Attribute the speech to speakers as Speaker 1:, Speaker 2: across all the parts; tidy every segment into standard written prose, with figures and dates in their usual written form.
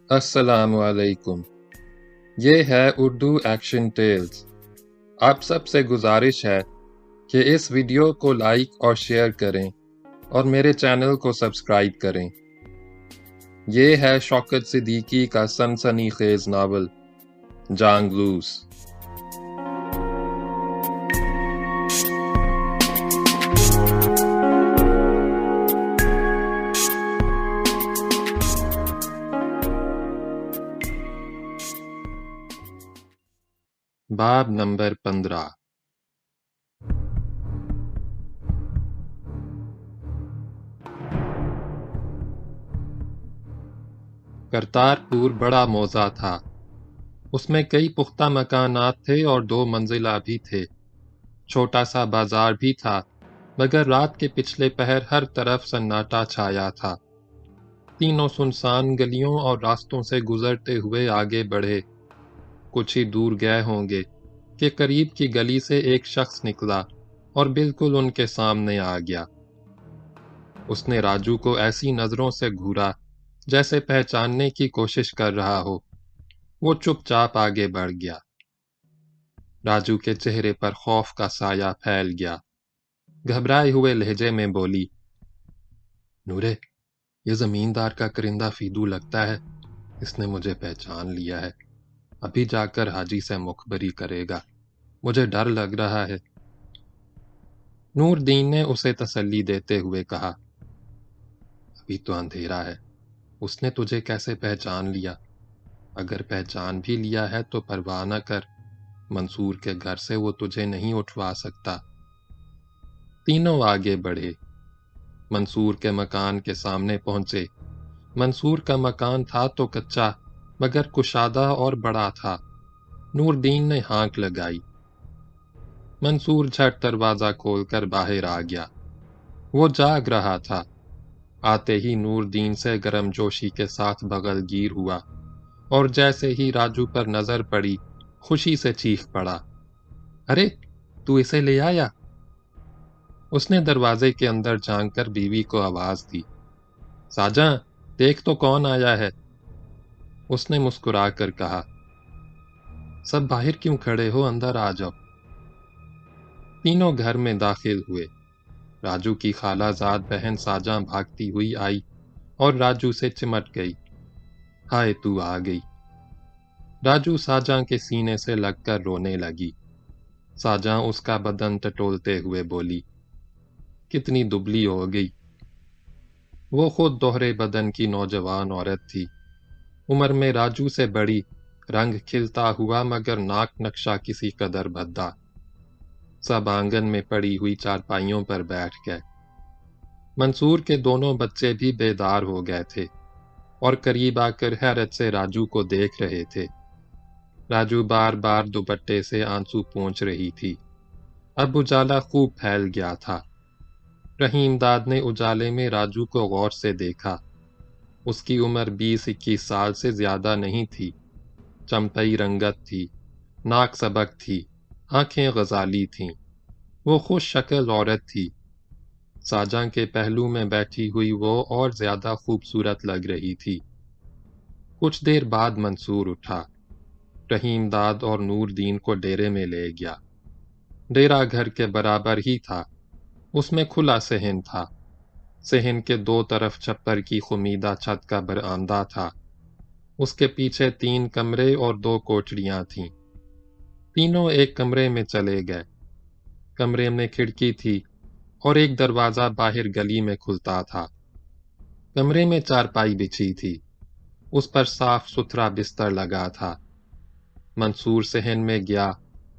Speaker 1: السلام علیکم۔ یہ ہے اردو ایکشن ٹیلز۔ آپ سب سے گزارش ہے کہ اس ویڈیو کو لائک اور شیئر کریں اور میرے چینل کو سبسکرائب کریں۔ یہ ہے شوکت صدیقی کا سنسنی خیز ناول جانگ لوس۔ باب نمبر 15۔ کرتارپور بڑا موزہ تھا۔ اس میں کئی پختہ مکانات تھے اور 2 منزلہ بھی تھے۔ چھوٹا سا بازار بھی تھا، مگر رات کے پچھلے پہر ہر طرف سناٹا چھایا تھا۔ تینوں سنسان گلیوں اور راستوں سے گزرتے ہوئے آگے بڑھے۔ کچھ ہی دور گئے ہوں گے کہ قریب کی گلی سے ایک شخص نکلا اور بالکل ان کے سامنے آ گیا۔ اس نے راجو کو ایسی نظروں سے گھورا جیسے پہچاننے کی کوشش کر رہا ہو۔ وہ چپ چاپ آگے بڑھ گیا۔ راجو کے چہرے پر خوف کا سایہ پھیل گیا۔ گھبرائے ہوئے لہجے میں بولی، نورے، یہ زمیندار کا کرندہ فیدو لگتا ہے۔ اس نے مجھے پہچان لیا ہے۔ ابھی جا کر حاجی سے مخبری کرے گا۔ مجھے ڈر لگ رہا ہے۔ نور دین نے اسے تسلی دیتے ہوئے کہا، ابھی تو اندھیرا ہے۔ اس نے تجھے کیسے پہچان لیا؟ اگر پہچان بھی لیا ہے تو پرواہ نہ کر، منصور کے گھر سے وہ تجھے نہیں اٹھوا سکتا۔ تینوں آگے بڑھے۔ منصور کے مکان کے سامنے پہنچے۔ منصور کا مکان تھا تو کچا، مگر کشادہ اور بڑا تھا۔ نور دین نے ہانک لگائی۔ منصور جھٹ دروازہ کھول کر باہر آ گیا۔ وہ جاگ رہا تھا۔ آتے ہی نور دین سے گرم جوشی کے ساتھ بغل گیر ہوا، اور جیسے ہی راجو پر نظر پڑی خوشی سے چیخ پڑا، ارے تو اسے لے آیا؟ اس نے دروازے کے اندر جھانک کر بیوی کو آواز دی، ساجاں دیکھ تو کون آیا ہے؟ اس نے مسکرا کر کہا، سب باہر کیوں کھڑے ہو، اندر آ جاؤ۔ تینوں گھر میں داخل ہوئے۔ راجو کی خالہ زاد بہن ساجاں بھاگتی ہوئی آئی اور راجو سے چمٹ گئی، ہائے تو آ گئی۔ راجو ساجاں کے سینے سے لگ کر رونے لگی۔ ساجاں اس کا بدن ٹٹولتے ہوئے بولی، کتنی دبلی ہو گئی۔ وہ خود دوہرے بدن کی نوجوان عورت تھی، عمر میں راجو سے بڑی، رنگ کھلتا ہوا مگر ناک نقشہ کسی قدر بھدا۔ سب آنگن میں پڑی ہوئی چارپائیوں پر بیٹھ گئے۔ منصور کے دونوں بچے بھی بیدار ہو گئے تھے اور قریب آ کر حیرت سے راجو کو دیکھ رہے تھے۔ راجو بار بار دوپٹے سے آنسو پونچھ رہی تھی۔ اب اجالا خوب پھیل گیا تھا۔ رحیم داد نے اجالے میں راجو کو غور سے دیکھا۔ اس کی عمر 20-21 سال سے زیادہ نہیں تھی۔ چمپئی رنگت تھی، ناک سبک تھی، آنکھیں غزالی تھیں۔ وہ خوش شکل عورت تھی۔ ساجاں کے پہلو میں بیٹھی ہوئی وہ اور زیادہ خوبصورت لگ رہی تھی۔ کچھ دیر بعد منصور اٹھا۔ رحیم داد اور نور دین کو ڈیرے میں لے گیا۔ ڈیرا گھر کے برابر ہی تھا۔ اس میں کھلا صحن تھا۔ صحن کے 2 طرف چھپر کی خمیدہ چھت کا برآمدہ تھا۔ اس کے پیچھے 3 کمرے اور 2 کوٹڑیاں تھیں۔ تینوں ایک کمرے میں چلے گئے۔ کمرے میں کھڑکی تھی اور ایک دروازہ باہر گلی میں کھلتا تھا۔ کمرے میں چارپائی بچھی تھی۔ اس پر صاف ستھرا بستر لگا تھا۔ منصور صحن میں گیا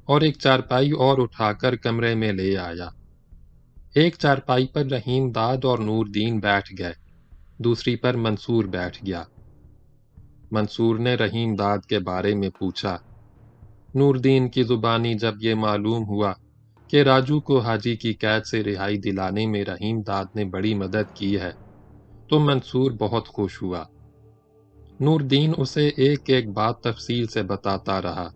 Speaker 1: اور ایک چارپائی اور اٹھا کر کمرے میں لے آیا۔ ایک چارپائی پر رحیم داد اور نور دین بیٹھ گئے، دوسری پر منصور بیٹھ گیا۔ منصور نے رحیم داد کے بارے میں پوچھا۔ نور دین کی زبانی جب یہ معلوم ہوا کہ راجو کو حاجی کی قید سے رہائی دلانے میں رحیم داد نے بڑی مدد کی ہے تو منصور بہت خوش ہوا۔ نور دین اسے ایک ایک بات تفصیل سے بتاتا رہا۔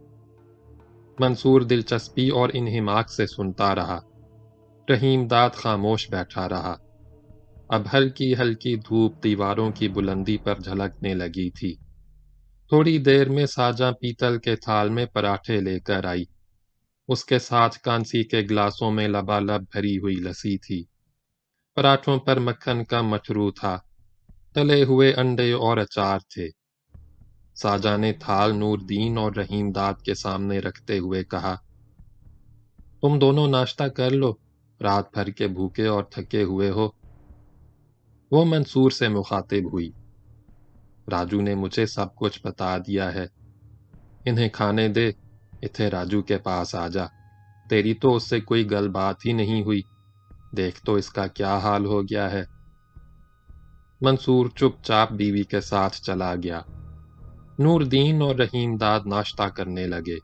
Speaker 1: منصور دلچسپی اور انہماک سے سنتا رہا۔ رحیم داد خاموش بیٹھا رہا۔ اب ہلکی ہلکی دھوپ دیواروں کی بلندی پر جھلکنے لگی تھی۔ تھوڑی دیر میں ساجاں پیتل کے تھال میں پراٹھے لے کر آئی۔ اس کے ساتھ کانسی کے گلاسوں میں لبالب بھری ہوئی لسی تھی۔ پراٹھوں پر مکھن کا مٹرو تھا، تلے ہوئے انڈے اور اچار تھے۔ ساجا نے تھال نور دین اور رحیم داد کے سامنے رکھتے ہوئے کہا، تم دونوں ناشتہ کر لو، رات بھر کے بھوکے اور تھکے ہوئے ہو۔ وہ منصور سے مخاطب ہوئی، راجو نے مجھے سب کچھ بتا دیا ہے، انہیں کھانے دے، اتھے راجو کے پاس آ جا، تیری تو اس سے کوئی گل بات ہی نہیں ہوئی، دیکھ تو اس کا کیا حال ہو گیا ہے۔ منصور چپ چاپ بیوی کے ساتھ چلا گیا۔ نور دین اور رحیم داد ناشتہ کرنے لگے۔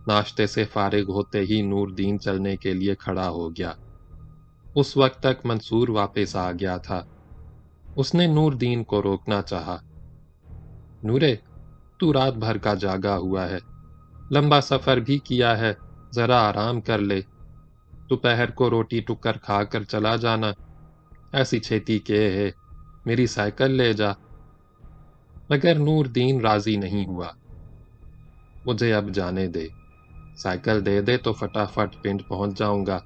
Speaker 1: ناشتے سے فارغ ہوتے ہی نور دین چلنے کے لیے کھڑا ہو گیا۔ اس وقت تک منصور واپس آ گیا تھا۔ اس نے نور دین کو روکنا چاہا۔ نورے، تو رات بھر کا جاگا ہوا ہے، لمبا سفر بھی کیا ہے، ذرا آرام کر لے، دوپہر کو روٹی ٹکر کھا کر چلا جانا، ایسی چھیتی کے ہے، میری سائیکل لے جا۔ مگر نور دین راضی نہیں ہوا۔ مجھے اب جانے دے، سائیکل دے دے تو فٹافٹ پنڈ پہنچ جاؤں گا۔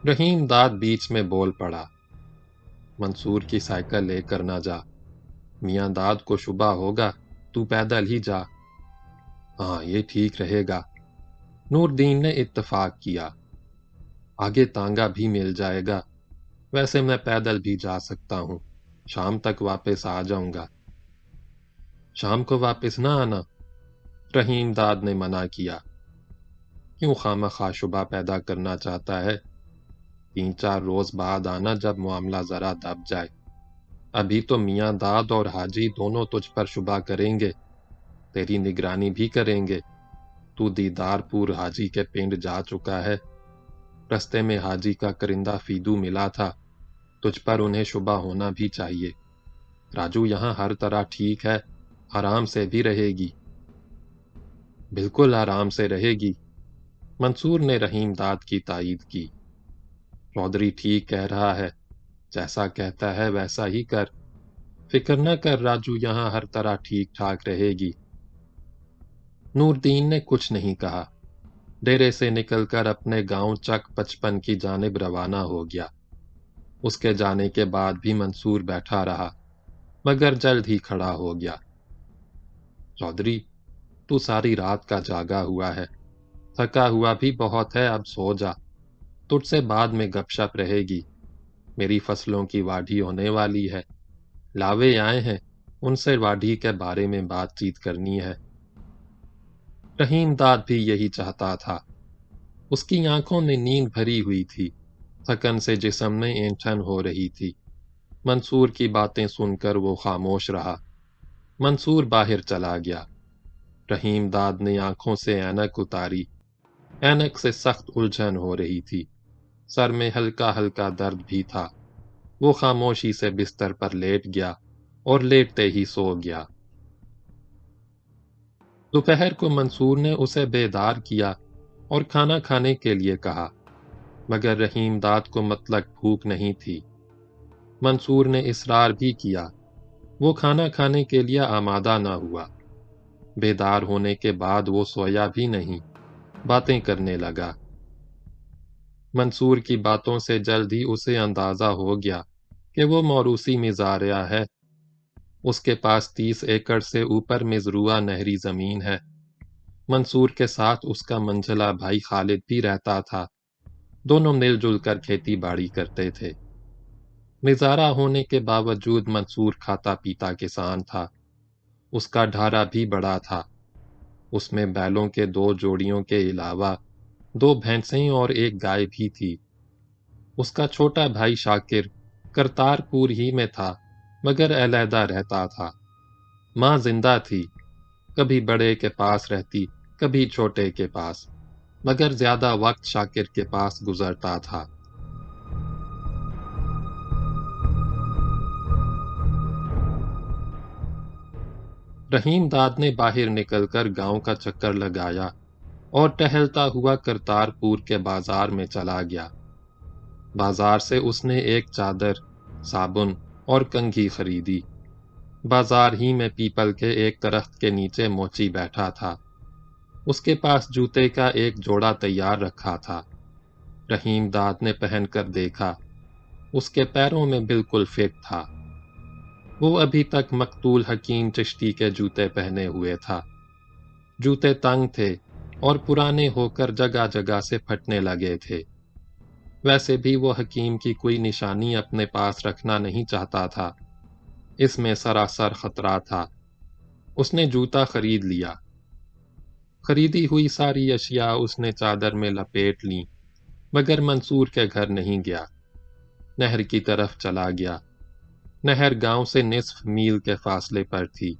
Speaker 1: رحیم داد بیچ میں بول پڑا، منصور کی سائیکل لے کر نہ جا، میاں داد کو شبہ ہوگا، تو پیدل ہی جا۔ ہاں، یہ ٹھیک رہے گا۔ نور دین نے اتفاق کیا۔ آگے تانگا بھی مل جائے گا، ویسے میں پیدل بھی جا سکتا ہوں، شام تک واپس آ جاؤں گا۔ شام کو واپس نہ آنا، رحیم داد نے منع کیا۔ کیوں خواہ شبہ پیدا کرنا چاہتا ہے؟ 3-4 روز بعد آنا جب معاملہ ذرا دب جائے۔ ابھی تو میاں داد اور حاجی دونوں تجھ پر شبہ کریں گے، تیری نگرانی بھی کریں گے۔ تو دیدار پور حاجی کے پنڈ جا چکا ہے، رستے میں حاجی کا کرندہ فیدو ملا تھا، تجھ پر انہیں شبہ ہونا بھی چاہیے۔ راجو یہاں ہر طرح ٹھیک ہے، آرام سے بھی رہے گی۔ بالکل آرام سے رہے گی، منصور نے رحیم داد کی تائید کی۔ چودھری ٹھیک کہہ رہا ہے، جیسا کہتا ہے ویسا ہی کر، فکر نہ کر، راجو یہاں ہر طرح ٹھیک ٹھاک رہے گی۔ نور دین نے کچھ نہیں کہا، ڈیرے سے نکل کر اپنے گاؤں چک 55 کی جانب روانہ ہو گیا۔ اس کے جانے کے بعد بھی منصور بیٹھا رہا، مگر جلد ہی کھڑا ہو گیا۔ چودھری، تو ساری رات کا جاگا ہوا ہے، تھکا ہوا بھی بہت ہے، اب سو جا، تجھ سے بعد میں گپ شپ رہے گی۔ میری فصلوں کی واڈھی ہونے والی ہے، لاوے آئے ہیں، ان سے واڈھی کے بارے میں بات چیت کرنی ہے۔ رحیم داد بھی یہی چاہتا تھا۔ اس کی آنکھوں میں نیند بھری ہوئی تھی، تھکن سے جسم میں اینٹھن ہو رہی تھی۔ منصور کی باتیں سن کر وہ خاموش رہا۔ منصور باہر چلا گیا۔ رحیم داد نے آنکھوں سے اینک اتاری۔ اینک سے سخت الجھن ہو رہی تھی، سر میں ہلکا ہلکا درد بھی تھا۔ وہ خاموشی سے بستر پر لیٹ گیا اور لیٹتے ہی سو گیا۔ دوپہر کو منصور نے اسے بیدار کیا اور کھانا کھانے کے لیے کہا، مگر رحیم داد کو مطلق بھوک نہیں تھی۔ منصور نے اصرار بھی کیا، وہ کھانا کھانے کے لیے آمادہ نہ ہوا۔ بیدار ہونے کے بعد وہ سویا بھی نہیں، باتیں کرنے لگا۔ منصور کی باتوں سے جلد ہی اسے اندازہ ہو گیا کہ وہ موروثی مزارع ہے۔ اس کے پاس 30 ایکڑ سے اوپر مزروعہ نہری زمین ہے۔ منصور کے ساتھ اس کا منجھلا بھائی خالد بھی رہتا تھا، دونوں مل جل کر کھیتی باڑی کرتے تھے۔ مزارع ہونے کے باوجود منصور کھاتا پیتا کسان تھا۔ اس کا ڈھارا بھی بڑا تھا، اس میں بیلوں کے 2 جوڑیوں کے علاوہ 2 بھینسیں اور 1 گائے بھی تھی۔ اس کا چھوٹا بھائی شاکر کرتار پور ہی میں تھا، مگر علیحدہ رہتا تھا۔ ماں زندہ تھی، کبھی بڑے کے پاس رہتی، کبھی چھوٹے کے پاس، مگر زیادہ وقت شاکر کے پاس گزرتا تھا۔ رحیم داد نے باہر نکل کر گاؤں کا چکر لگایا اور ٹہلتا ہوا کرتار پور کے بازار میں چلا گیا۔ بازار سے اس نے 1 چادر، صابن اور کنگھی خریدی۔ بازار ہی میں پیپل کے ایک درخت کے نیچے موچی بیٹھا تھا۔ اس کے پاس جوتے کا ایک جوڑا تیار رکھا تھا۔ رحیم داد نے پہن کر دیکھا، اس کے پیروں میں بالکل فٹ تھا۔ وہ ابھی تک مقتول حکیم چشتی کے جوتے پہنے ہوئے تھا۔ جوتے تنگ تھے اور پرانے ہو کر جگہ جگہ سے پھٹنے لگے تھے۔ ویسے بھی وہ حکیم کی کوئی نشانی اپنے پاس رکھنا نہیں چاہتا تھا۔ اس میں سراسر خطرہ تھا۔ اس نے جوتا خرید لیا۔ خریدی ہوئی ساری اشیاء اس نے چادر میں لپیٹ لیں، مگر منصور کے گھر نہیں گیا۔ نہر کی طرف چلا گیا۔ نہر گاؤں سے نصف میل کے فاصلے پر تھی۔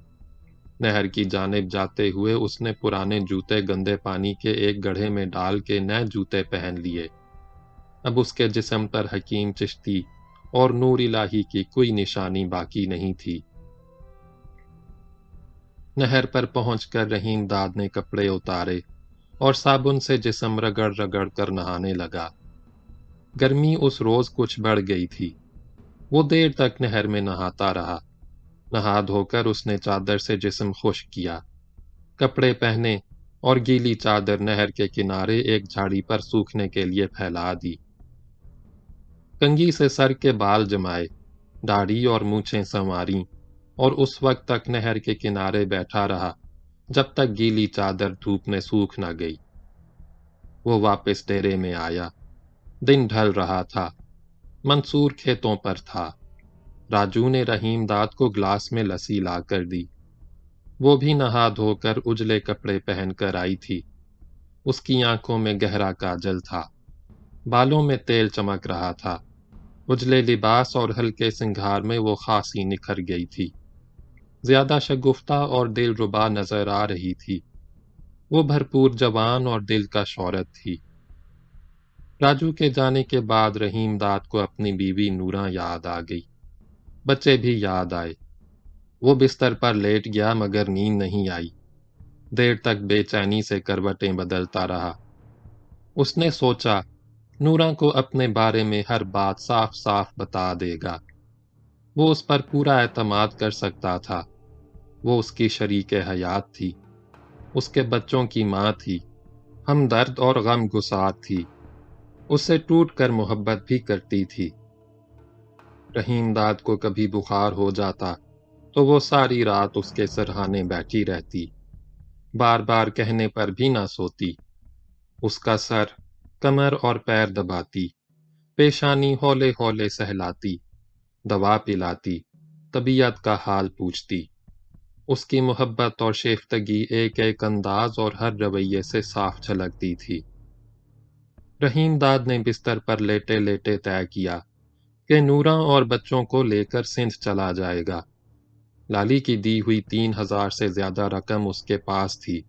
Speaker 1: نہر کی جانب جاتے ہوئے اس نے پرانے جوتے گندے پانی کے ایک گڑھے میں ڈال کے نئے جوتے پہن لیے۔ اب اس کے جسم پر حکیم چشتی اور نور الہی کی کوئی نشانی باقی نہیں تھی۔ نہر پر پہنچ کر رحیم داد نے کپڑے اتارے اور صابن سے جسم رگڑ رگڑ کر نہانے لگا۔ گرمی اس روز کچھ بڑھ گئی تھی۔ وہ دیر تک نہر میں نہاتا رہا۔ نہا دھو کر اس نے چادر سے جسم خشک کیا، کپڑے پہنے اور گیلی چادر نہر کے کنارے ایک جھاڑی پر سوکھنے کے لیے پھیلا دی۔ کنگھی سے سر کے بال جمائے، داڑھی اور مونچھیں سنواریں اور اس وقت تک نہر کے کنارے بیٹھا رہا جب تک گیلی چادر دھوپ میں سوکھ نہ گئی۔ وہ واپس ڈیرے میں آیا۔ دن ڈھل رہا تھا۔ منصور کھیتوں پر تھا۔ راجو نے رحیم داد کو گلاس میں لسی لا کر دی۔ وہ بھی نہا دھو کر اجلے کپڑے پہن کر آئی تھی۔ اس کی آنکھوں میں گہرا کاجل تھا، بالوں میں تیل چمک رہا تھا۔ اجلے لباس اور ہلکے سنگھار میں وہ خاصی نکھر گئی تھی، زیادہ شگفتہ اور دل ربا نظر آ رہی تھی۔ وہ بھرپور جوان اور دلکش عورت تھی۔ راجو کے جانے کے بعد رحیم داد کو اپنی بیوی نوراں یاد آ گئی۔ بچے بھی یاد آئے۔ وہ بستر پر لیٹ گیا مگر نیند نہیں آئی۔ دیر تک بے چینی سے کروٹیں بدلتا رہا۔ اس نے سوچا نوراں کو اپنے بارے میں ہر بات صاف صاف بتا دے گا۔ وہ اس پر پورا اعتماد کر سکتا تھا۔ وہ اس کی شریک حیات تھی، اس کے بچوں کی ماں تھی، ہمدرد اور غم گسار تھی، اس سے ٹوٹ کر محبت بھی کرتی تھی۔ رحیم داد کو کبھی بخار ہو جاتا تو وہ ساری رات اس کے سرہانے بیٹھی رہتی، بار بار کہنے پر بھی نہ سوتی۔ اس کا سر، کمر اور پیر دباتی، پیشانی ہولے ہولے سہلاتی، دوا پلاتی، طبیعت کا حال پوچھتی۔ اس کی محبت اور شیفتگی ایک ایک انداز اور ہر رویے سے صاف جھلکتی تھی۔ رحیم داد نے بستر پر لیٹے لیٹے طے کیا کہ نوراں اور بچوں کو لے کر سندھ چلا جائے گا۔ لالی کی دی ہوئی 3000 سے زیادہ رقم اس کے پاس تھی۔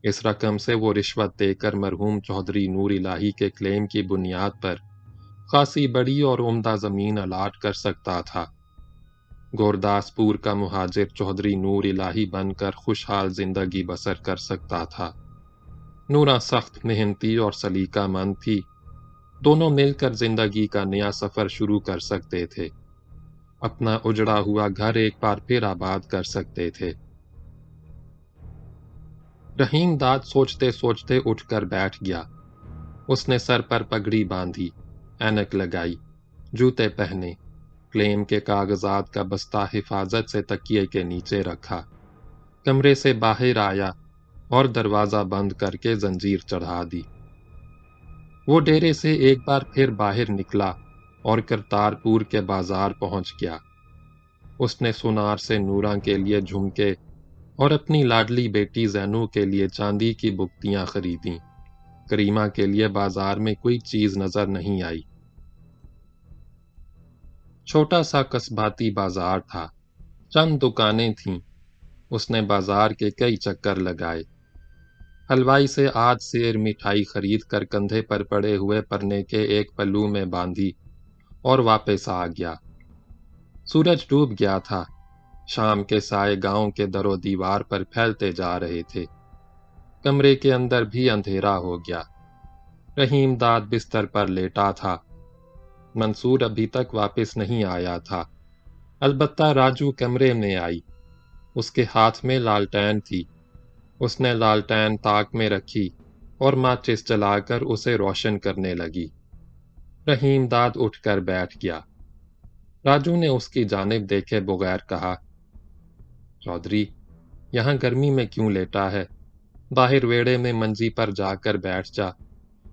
Speaker 1: اس رقم سے وہ رشوت دے کر مرحوم چودھری نور الہی کے کلیم کی بنیاد پر خاصی بڑی اور عمدہ زمین الاٹ کر سکتا تھا۔ گورداس پور کا مہاجر چودھری نور الہی بن کر خوشحال زندگی بسر کر سکتا تھا۔ نوراں سخت محنتی اور سلیقہ مند تھی۔ دونوں مل کر زندگی کا نیا سفر شروع کر سکتے تھے۔ اپنا اجڑا ہوا گھر ایک بار پھر آباد کر سکتے تھے۔ رحیم داد سوچتے سوچتے اٹھ کر بیٹھ گیا۔ اس نے سر پر پگڑی باندھی، اینک لگائی، جوتے پہنے، کلیم کے کاغذات کا بستہ حفاظت سے تکیے کے نیچے رکھا، کمرے سے باہر آیا اور دروازہ بند کر کے زنجیر چڑھا دی۔ وہ ڈیرے سے ایک بار پھر باہر نکلا اور کرتارپور کے بازار پہنچ گیا۔ اس نے سونار سے نوراں کے لیے جھمکے اور اپنی لاڈلی بیٹی زینو کے لیے چاندی کی بکتیاں خریدیں۔ کریمہ کے لیے بازار میں کوئی چیز نظر نہیں آئی۔ چھوٹا سا قصباتی بازار تھا، چند دکانیں تھیں۔ اس نے بازار کے کئی چکر لگائے۔ حلوائی سے آج سیر مٹھائی خرید کر کندھے پر پڑے ہوئے پرنے کے ایک پلو میں باندھی اور واپس آ گیا۔ سورج ڈوب گیا تھا۔ شام کے سائے گاؤں کے در و دیوار پر پھیلتے جا رہے تھے۔ کمرے کے اندر بھی اندھیرا ہو گیا۔ رحیم داد بستر پر لیٹا تھا۔ منصور ابھی تک واپس نہیں آیا تھا۔ البتہ راجو کمرے میں آئی۔ اس کے ہاتھ میں لالٹین تھی۔ اس نے لالٹین طاق میں رکھی اور ماچس جلا کر اسے روشن کرنے لگی۔ رحیم داد اٹھ کر بیٹھ گیا۔ راجو نے اس کی جانب دیکھے بغیر کہا، چودھری، یہاں گرمی میں کیوں لیٹا ہے؟ باہر ویڑے میں منجی پر جا کر بیٹھ جا،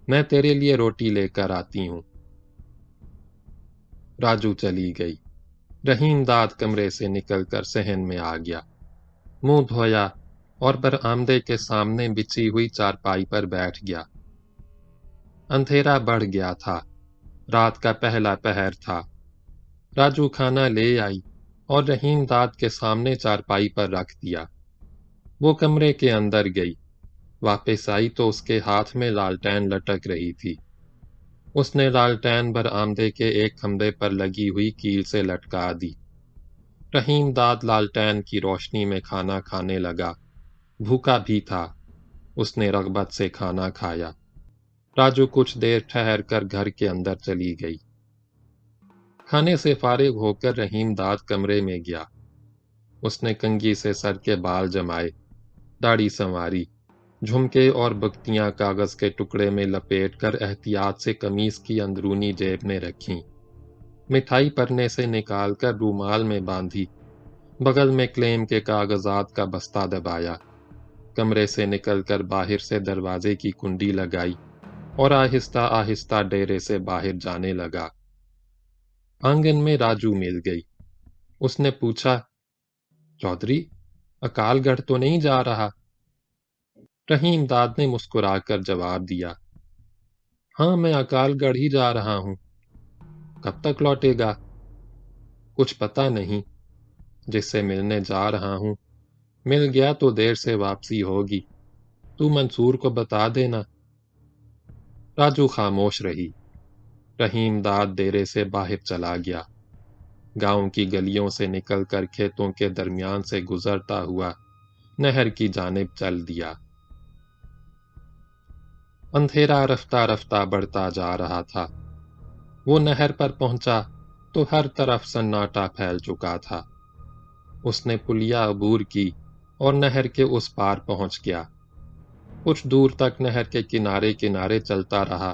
Speaker 1: میں تیرے لیے روٹی لے کر آتی ہوں۔ راجو چلی گئی۔ رحیم داد کمرے سے نکل کر صحن میں آ گیا، منہ دھویا اور برآمدے کے سامنے بچھی ہوئی چارپائی پر بیٹھ گیا۔ اندھیرا بڑھ گیا تھا، رات کا پہلا پہر تھا۔ راجو کھانا لے آئی اور رحیم داد کے سامنے چارپائی پر رکھ دیا۔ وہ کمرے کے اندر گئی، واپس آئی تو اس کے ہاتھ میں لالٹین لٹک رہی تھی۔ اس نے لالٹین برآمدے کے ایک کھمبے پر لگی ہوئی کیل سے لٹکا دی۔ رحیم داد لالٹین کی روشنی میں کھانا کھانے لگا۔ بھوکا بھی تھا، اس نے رغبت سے کھانا کھایا۔ راجو کچھ دیر ٹھہر کر گھر کے اندر چلی گئی۔ کھانے سے فارغ ہو کر رحیم داد کمرے میں گیا۔ اس نے کنگھی سے سر کے بال جمائے، داڑھی سنواری، جھمکے اور بگتیاں کاغذ کے ٹکڑے میں لپیٹ کر احتیاط سے قمیص کی اندرونی جیب میں رکھیں۔ مٹھائی پرنے سے نکال کر رومال میں باندھی، بغل میں کلیم کے کاغذات کا بستہ دبایا۔ کمرے سے نکل کر باہر سے دروازے کی کنڈی لگائی اور آہستہ آہستہ ڈیرے سے باہر جانے لگا۔ آنگن میں راجو مل گئی۔ اس نے پوچھا، چودھری، اکال گڑھ تو نہیں جا رہا؟ رحیم داد نے مسکرا کر جواب دیا، ہاں، میں اکال گڑھ ہی جا رہا ہوں۔ کب تک لوٹے گا؟ کچھ پتہ نہیں، جس سے ملنے جا رہا ہوں مل گیا تو دیر سے واپسی ہوگی، تو منصور کو بتا دینا۔ راجو خاموش رہی۔ رحیم داد ڈیرے سے باہر چلا گیا۔ گاؤں کی گلیوں سے نکل کر کھیتوں کے درمیان سے گزرتا ہوا نہر کی جانب چل دیا۔ اندھیرا رفتہ رفتہ بڑھتا جا رہا تھا۔ وہ نہر پر پہنچا تو ہر طرف سناٹا پھیل چکا تھا۔ اس نے پلیا عبور کی اور نہر کے اس پار پہنچ گیا۔ کچھ دور تک نہر کے کنارے کنارے چلتا رہا،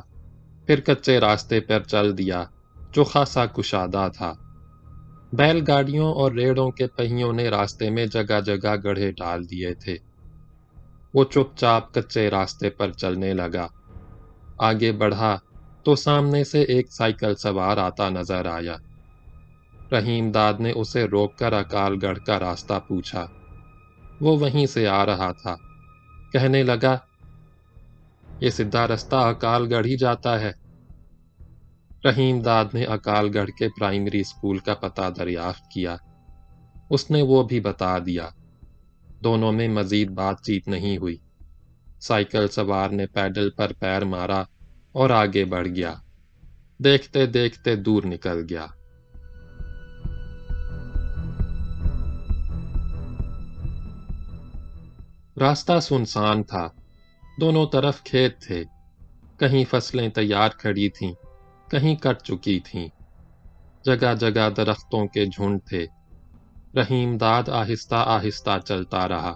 Speaker 1: پھر کچے راستے پر چل دیا جو خاصا کشادہ تھا۔ بیل گاڑیوں اور ریڑوں کے پہیوں نے راستے میں جگہ جگہ گڑھے ڈال دیے تھے۔ وہ چپ چاپ کچے راستے پر چلنے لگا۔ آگے بڑھا تو سامنے سے ایک سائیکل سوار آتا نظر آیا۔ رحیم داد نے اسے روک کر اکال گڑھ کا راستہ پوچھا۔ وہ وہیں سے آ رہا تھا۔ کہنے لگا، یہ سیدھا رستہ اکال گڑھ ہی جاتا ہے۔ رحیم داد نے اکال گڑھ کے پرائمری اسکول کا پتہ دریافت کیا۔ اس نے وہ بھی بتا دیا۔ دونوں میں مزید بات چیت نہیں ہوئی۔ سائیکل سوار نے پیڈل پر پیر مارا اور آگے بڑھ گیا۔ دیکھتے دیکھتے دور نکل گیا۔ راستہ سنسان تھا، دونوں طرف کھیت تھے۔ کہیں فصلیں تیار کھڑی تھیں، کہیں کٹ چکی تھیں۔ جگہ جگہ درختوں کے جھنڈ تھے۔ رحیم داد آہستہ آہستہ چلتا رہا۔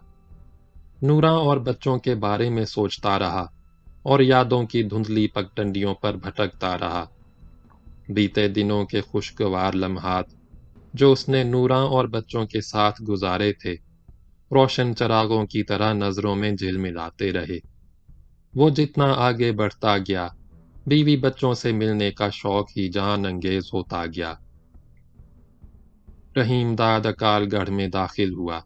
Speaker 1: نوراں اور بچوں کے بارے میں سوچتا رہا اور یادوں کی دھندلی پگڈنڈیوں پر بھٹکتا رہا۔ بیتے دنوں کے خوشگوار لمحات جو اس نے نوراں اور بچوں کے ساتھ گزارے تھے، روشن چراغوں کی طرح نظروں میں جھلملاتے رہے۔ وہ جتنا آگے بڑھتا گیا، بیوی بچوں سے ملنے کا شوق ہی جان انگیز ہوتا گیا۔ رحیم داد اکال گڑھ میں داخل ہوا۔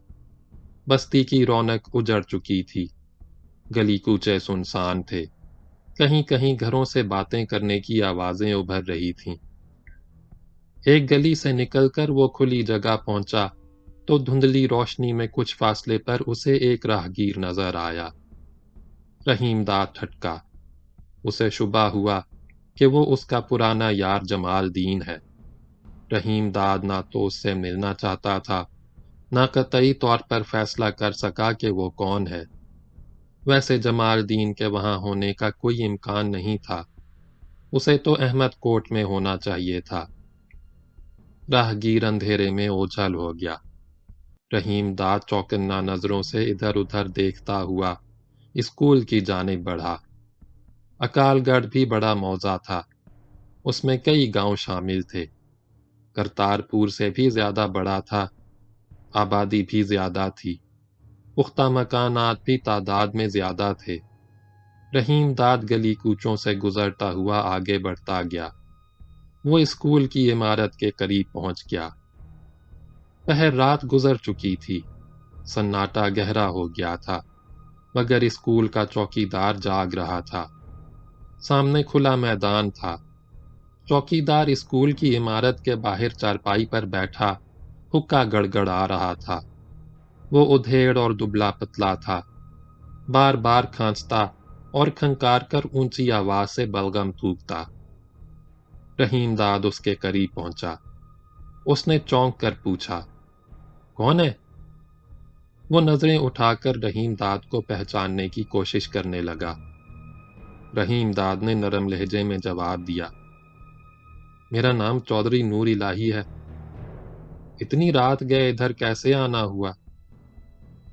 Speaker 1: بستی کی رونق اجڑ چکی تھی۔ گلی کوچے سنسان تھے۔ کہیں کہیں گھروں سے باتیں کرنے کی آوازیں ابھر رہی تھیں۔ ایک گلی سے نکل کر وہ کھلی جگہ پہنچا تو دھندلی روشنی میں کچھ فاصلے پر اسے ایک راہگیر نظر آیا۔ رحیم داد ٹھٹکا۔ اسے شبہ ہوا کہ وہ اس کا پرانا یار جمال دین ہے۔ رحیم داد نہ تو اس سے ملنا چاہتا تھا، نہ قطعی طور پر فیصلہ کر سکا کہ وہ کون ہے۔ ویسے جمال دین کے وہاں ہونے کا کوئی امکان نہیں تھا۔ اسے تو احمد کوٹ میں ہونا چاہیے تھا۔ راہگیر اندھیرے میں اوجھل ہو گیا۔ رحیم داد چوکنا نظروں سے ادھر ادھر دیکھتا ہوا اسکول کی جانب بڑھا۔ اکال گڑھ بھی بڑا موزہ تھا، اس میں کئی گاؤں شامل تھے۔ کرتارپور سے بھی زیادہ بڑا تھا، آبادی بھی زیادہ تھی، پختہ مکانات بھی تعداد میں زیادہ تھے۔ رحیم داد گلی کوچوں سے گزرتا ہوا آگے بڑھتا گیا۔ وہ اسکول کی عمارت کے قریب پہنچ گیا۔ پہر رات گزر چکی تھی، سناٹا گہرا ہو گیا تھا، مگر اسکول کا چوکیدار جاگ رہا تھا۔ سامنے کھلا میدان تھا۔ چوکیدار اسکول کی عمارت کے باہر چارپائی پر بیٹھا حقہ گڑگڑا رہا تھا۔ وہ ادھیڑ اور دبلا پتلا تھا، بار بار کھانستا اور کھنکار کر اونچی آواز سے بلغم تھوکتا۔ رحیم داد اس کے قریب پہنچا۔ اس نے چونک کر پوچھا، کون ہے؟ وہ نظریں اٹھا کر رحیم داد کو پہچاننے کی کوشش کرنے لگا۔ رحیم داد نے نرم لہجے میں جواب دیا، میرا نام چودھری نور الہی ہے۔ اتنی رات گئے ادھر کیسے آنا ہوا؟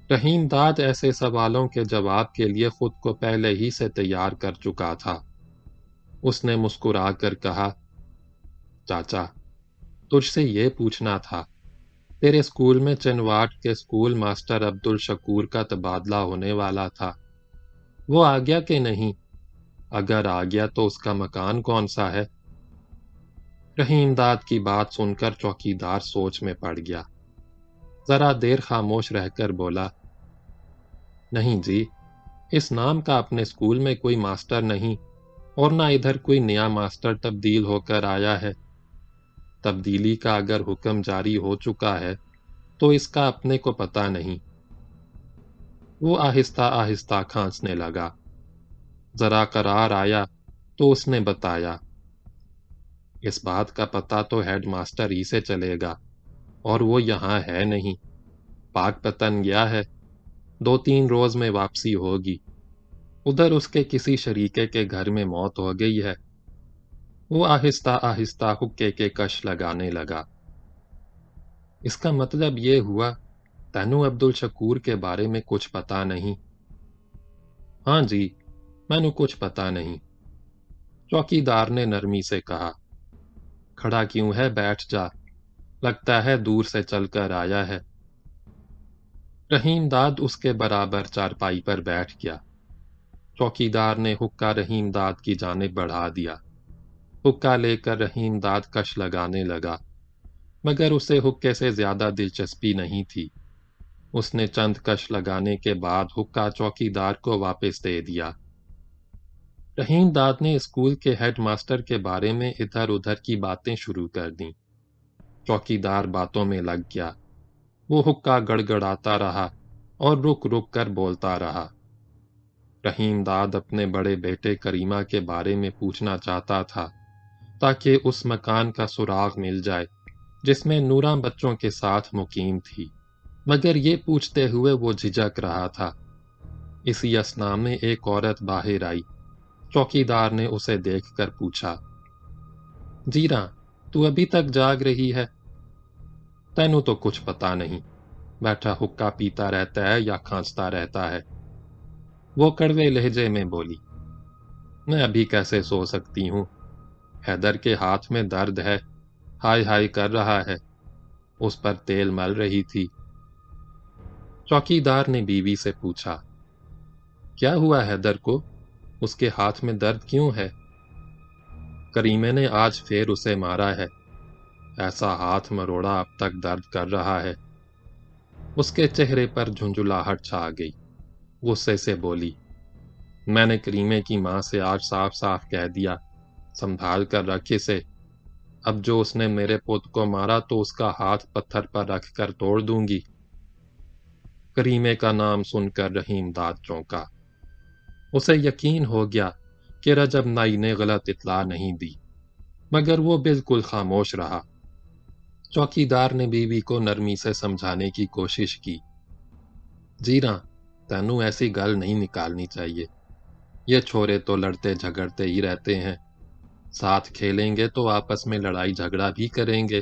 Speaker 1: رحیم داد ایسے سوالوں کے جواب کے لیے خود کو پہلے ہی سے تیار کر چکا تھا۔ اس نے مسکرا کر کہا، چاچا، تجھ سے یہ پوچھنا تھا، تیرے اسکول میں چنواٹ کے اسکول ماسٹر عبدالشکور کا تبادلہ ہونے والا تھا، وہ آ گیا کہ نہیں؟ اگر آ گیا تو اس کا مکان کون سا ہے؟ رحیم داد کی بات سن کر چوکیدار سوچ میں پڑ گیا۔ ذرا دیر خاموش رہ کر بولا، نہیں جی، اس نام کا اپنے اسکول میں کوئی ماسٹر نہیں، اور نہ ادھر کوئی نیا ماسٹر تبدیل ہو کر آیا ہے۔ تبدیلی کا اگر حکم جاری ہو چکا ہے تو اس کا اپنے کو پتہ نہیں۔ وہ آہستہ آہستہ کھانسنے لگا۔ ذرا قرار آیا تو اس نے بتایا، اس بات کا پتہ تو ہیڈ ماسٹر ہی سے چلے گا، اور وہ یہاں ہے نہیں، پاک پتن گیا ہے، 2-3 روز میں واپسی ہوگی۔ ادھر اس کے کسی شریکے کے گھر میں موت ہو گئی ہے۔ وہ آہستہ آہستہ حقے کے کش لگانے لگا۔ اس کا مطلب یہ ہوا تینوں عبدالشکور کے بارے میں کچھ پتا نہیں؟ ہاں جی، مینوں کچھ پتا نہیں، چوکیدار نے نرمی سے کہا۔ کھڑا کیوں ہے؟ بیٹھ جا، لگتا ہے دور سے چل کر آیا ہے۔ رحیم داد اس کے برابر چارپائی پر بیٹھ گیا۔ چوکیدار نے حقہ رحیم داد کی جانب بڑھا دیا۔ حقہ لے کر رحیم داد کش لگانے لگا، مگر اسے حقے سے زیادہ دلچسپی نہیں تھی۔ اس نے چند کش لگانے کے بعد حقہ چوکیدار کو واپس دے دیا۔ رحیم داد نے اسکول کے ہیڈ ماسٹر کے بارے میں ادھر ادھر کی باتیں شروع کر دیں۔ چوکیدار باتوں میں لگ گیا۔ وہ حقہ گڑگڑاتا رہا اور رک رک کر بولتا رہا۔ رحیم داد اپنے بڑے بیٹے کریمہ کے بارے میں پوچھنا چاہتا تھا، تاکہ اس مکان کا سراغ مل جائے جس میں نوراں بچوں کے ساتھ مقیم تھی، مگر یہ پوچھتے ہوئے وہ جھجک رہا تھا۔ اسی اثنا میں ایک عورت باہر آئی۔ چوکیدار نے اسے دیکھ کر پوچھا، جیراں، تو ابھی تک جاگ رہی ہے؟ تینوں تو کچھ پتا نہیں، بیٹھا حقہ پیتا رہتا ہے یا کھانستا رہتا ہے۔ وہ کڑوے لہجے میں بولی، میں ابھی کیسے سو سکتی ہوں؟ حیدر کے ہاتھ میں درد ہے، ہائے ہائے کر رہا ہے، اس پر تیل مل رہی تھی۔ چوکیدار نے بیوی سے پوچھا، کیا ہوا حیدر کو؟ اس کے ہاتھ میں درد کیوں ہے؟ کریمے نے آج پھر اسے مارا ہے، ایسا ہاتھ مروڑا اب تک درد کر رہا ہے۔ اس کے چہرے پر جھنجھلاہٹ چھا گئی۔ غصے سے بولی، میں نے کریمے کی ماں سے آج صاف صاف کہہ دیا، سنبھال کر رکھ اسے، اب جو اس نے میرے پوت کو مارا تو اس کا ہاتھ پتھر پر رکھ کر توڑ دوں گی۔ کریمے کا نام سن کر رحیم داد چونکا۔ اسے یقین ہو گیا کہ رجب نائی نے غلط اطلاع نہیں دی، مگر وہ بالکل خاموش رہا۔ چوکیدار نے بیوی کو نرمی سے سمجھانے کی کوشش کی، جیراں، تینوں ایسی گل نہیں نکالنی چاہیے، یہ چھورے تو لڑتے جھگڑتے ہی رہتے ہیں، ساتھ کھیلیں گے تو آپس میں لڑائی جھگڑا بھی کریں گے،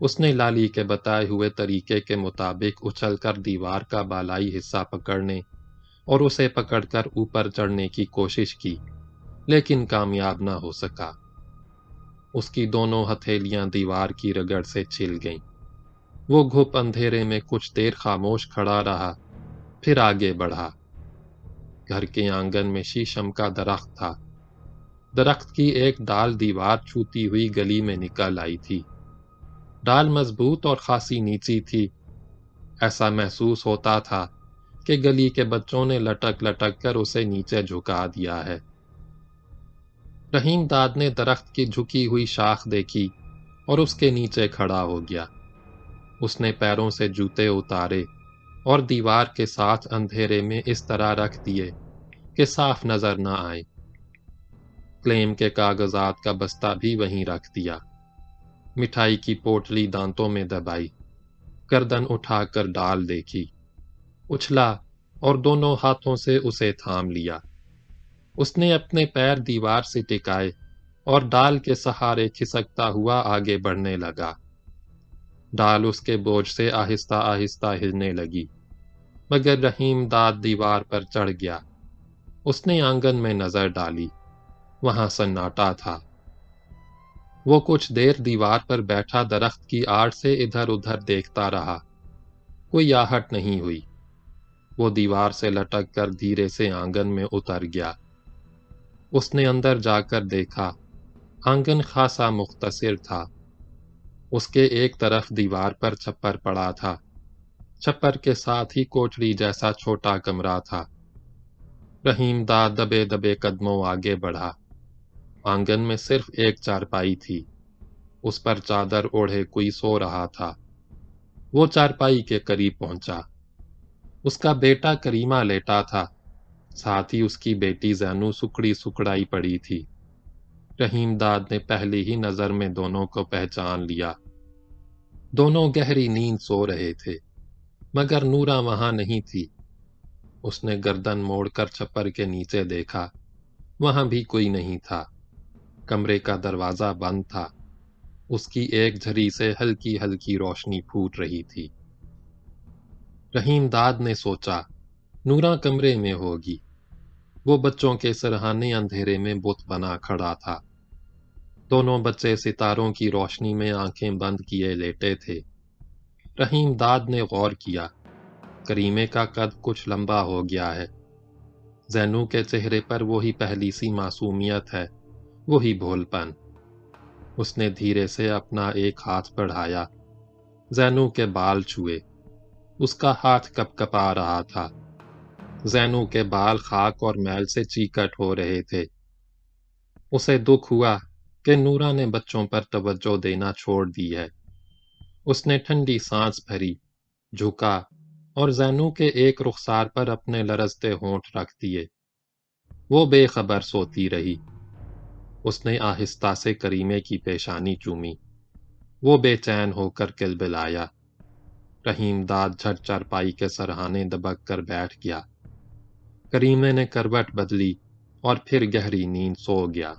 Speaker 1: اس نے لالی کے بتائے ہوئے طریقے کے مطابق اچھل کر دیوار کا بالائی حصہ پکڑنے اور اسے پکڑ کر اوپر چڑھنے کی کوشش کی، لیکن کامیاب نہ ہو سکا۔ اس کی دونوں ہتھیلیاں دیوار کی رگڑ سے چھل گئیں۔ وہ گھپ اندھیرے میں کچھ دیر خاموش کھڑا رہا، پھر آگے بڑھا۔ گھر کے آنگن میں شیشم کا درخت تھا۔ درخت کی ایک ڈال دیوار چھوتی ہوئی گلی میں نکل آئی تھی۔ ڈال مضبوط اور خاصی نیچی تھی۔ ایسا محسوس ہوتا تھا کہ گلی کے بچوں نے لٹک لٹک کر اسے نیچے جھکا دیا ہے۔ رحیم داد نے درخت کی جھکی ہوئی شاخ دیکھی اور اس کے نیچے کھڑا ہو گیا۔ اس نے پیروں سے جوتے اتارے اور دیوار کے ساتھ اندھیرے میں اس طرح رکھ دیے کہ صاف نظر نہ آئے۔ کلیم کے کاغذات کا بستہ بھی وہیں رکھ دیا۔ مٹھائی کی پوٹلی دانتوں میں دبائی، گردن اٹھا کر ڈال دیکھی، اچھلا اور دونوں ہاتھوں سے اسے تھام لیا۔ اس نے اپنے پیر دیوار سے ٹکائے اور ڈال کے سہارے کھسکتا ہوا آگے بڑھنے لگا۔ ڈال اس کے بوجھ سے آہستہ آہستہ ہلنے لگی، مگر رحیم داد دیوار پر چڑھ گیا۔ اس نے آنگن میں نظر ڈالی، وہاں سناٹا تھا۔ وہ کچھ دیر دیوار پر بیٹھا درخت کی آڑ سے ادھر ادھر دیکھتا رہا۔ کوئی آہٹ نہیں ہوئی۔ وہ دیوار سے لٹک کر دھیرے سے آنگن میں اتر گیا۔ اس نے اندر جا کر دیکھا، آنگن خاصا مختصر تھا۔ اس کے ایک طرف دیوار پر چھپر پڑا تھا، چھپر کے ساتھ ہی کوٹڑی جیسا چھوٹا کمرہ تھا۔ رحیم داد دبے دبے قدموں آگے بڑھا۔ آنگن میں صرف ایک چارپائی تھی، اس پر چادر اوڑھے کوئی سو رہا تھا۔ وہ چارپائی کے قریب پہنچا۔ اس کا بیٹا کریمہ لیٹا تھا، ساتھ ہی اس کی بیٹی زینو سکڑی سکڑائی پڑی تھی۔ رحیم داد نے پہلی ہی نظر میں دونوں کو پہچان لیا۔ دونوں گہری نیند سو رہے تھے، مگر نورا وہاں نہیں تھی۔ اس نے گردن موڑ کر چھپر کے نیچے دیکھا، وہاں بھی کوئی نہیں تھا۔ کمرے کا دروازہ بند تھا، اس کی ایک جھری سے ہلکی ہلکی روشنی پھوٹ رہی تھی۔ رحیم داد نے سوچا، نورا کمرے میں ہوگی۔ وہ بچوں کے سرہانے اندھیرے میں بت بنا کھڑا تھا۔ دونوں بچے ستاروں کی روشنی میں آنکھیں بند کیے لیٹے تھے۔ رحیم داد نے غور کیا، کریمے کا قد کچھ لمبا ہو گیا ہے۔ زینو کے چہرے پر وہی پہلی سی معصومیت ہے، وہی بھول پن۔ اس نے دھیرے سے اپنا ایک ہاتھ بڑھایا، زینو کے بال چھوئے۔ اس کا ہاتھ کپ کپا رہا تھا۔ زینو کے بال خاک اور میل سے چیکٹ ہو رہے تھے۔ اسے دکھ ہوا کہ نورا نے بچوں پر توجہ دینا چھوڑ دی ہے۔ اس نے ٹھنڈی سانس بھری، جھکا اور زینو کے ایک رخسار پر اپنے لرزتے ہونٹ رکھ دیے۔ وہ بے خبر سوتی رہی۔ اس نے آہستہ سے کریمے کی پیشانی چومی۔ وہ بے چین ہو کر کلبلایا۔ رحیم داد جھٹ چارپائی کے سرہانے دبک کر بیٹھ گیا۔ کریمے نے کروٹ بدلی اور پھر گہری نیند سو گیا۔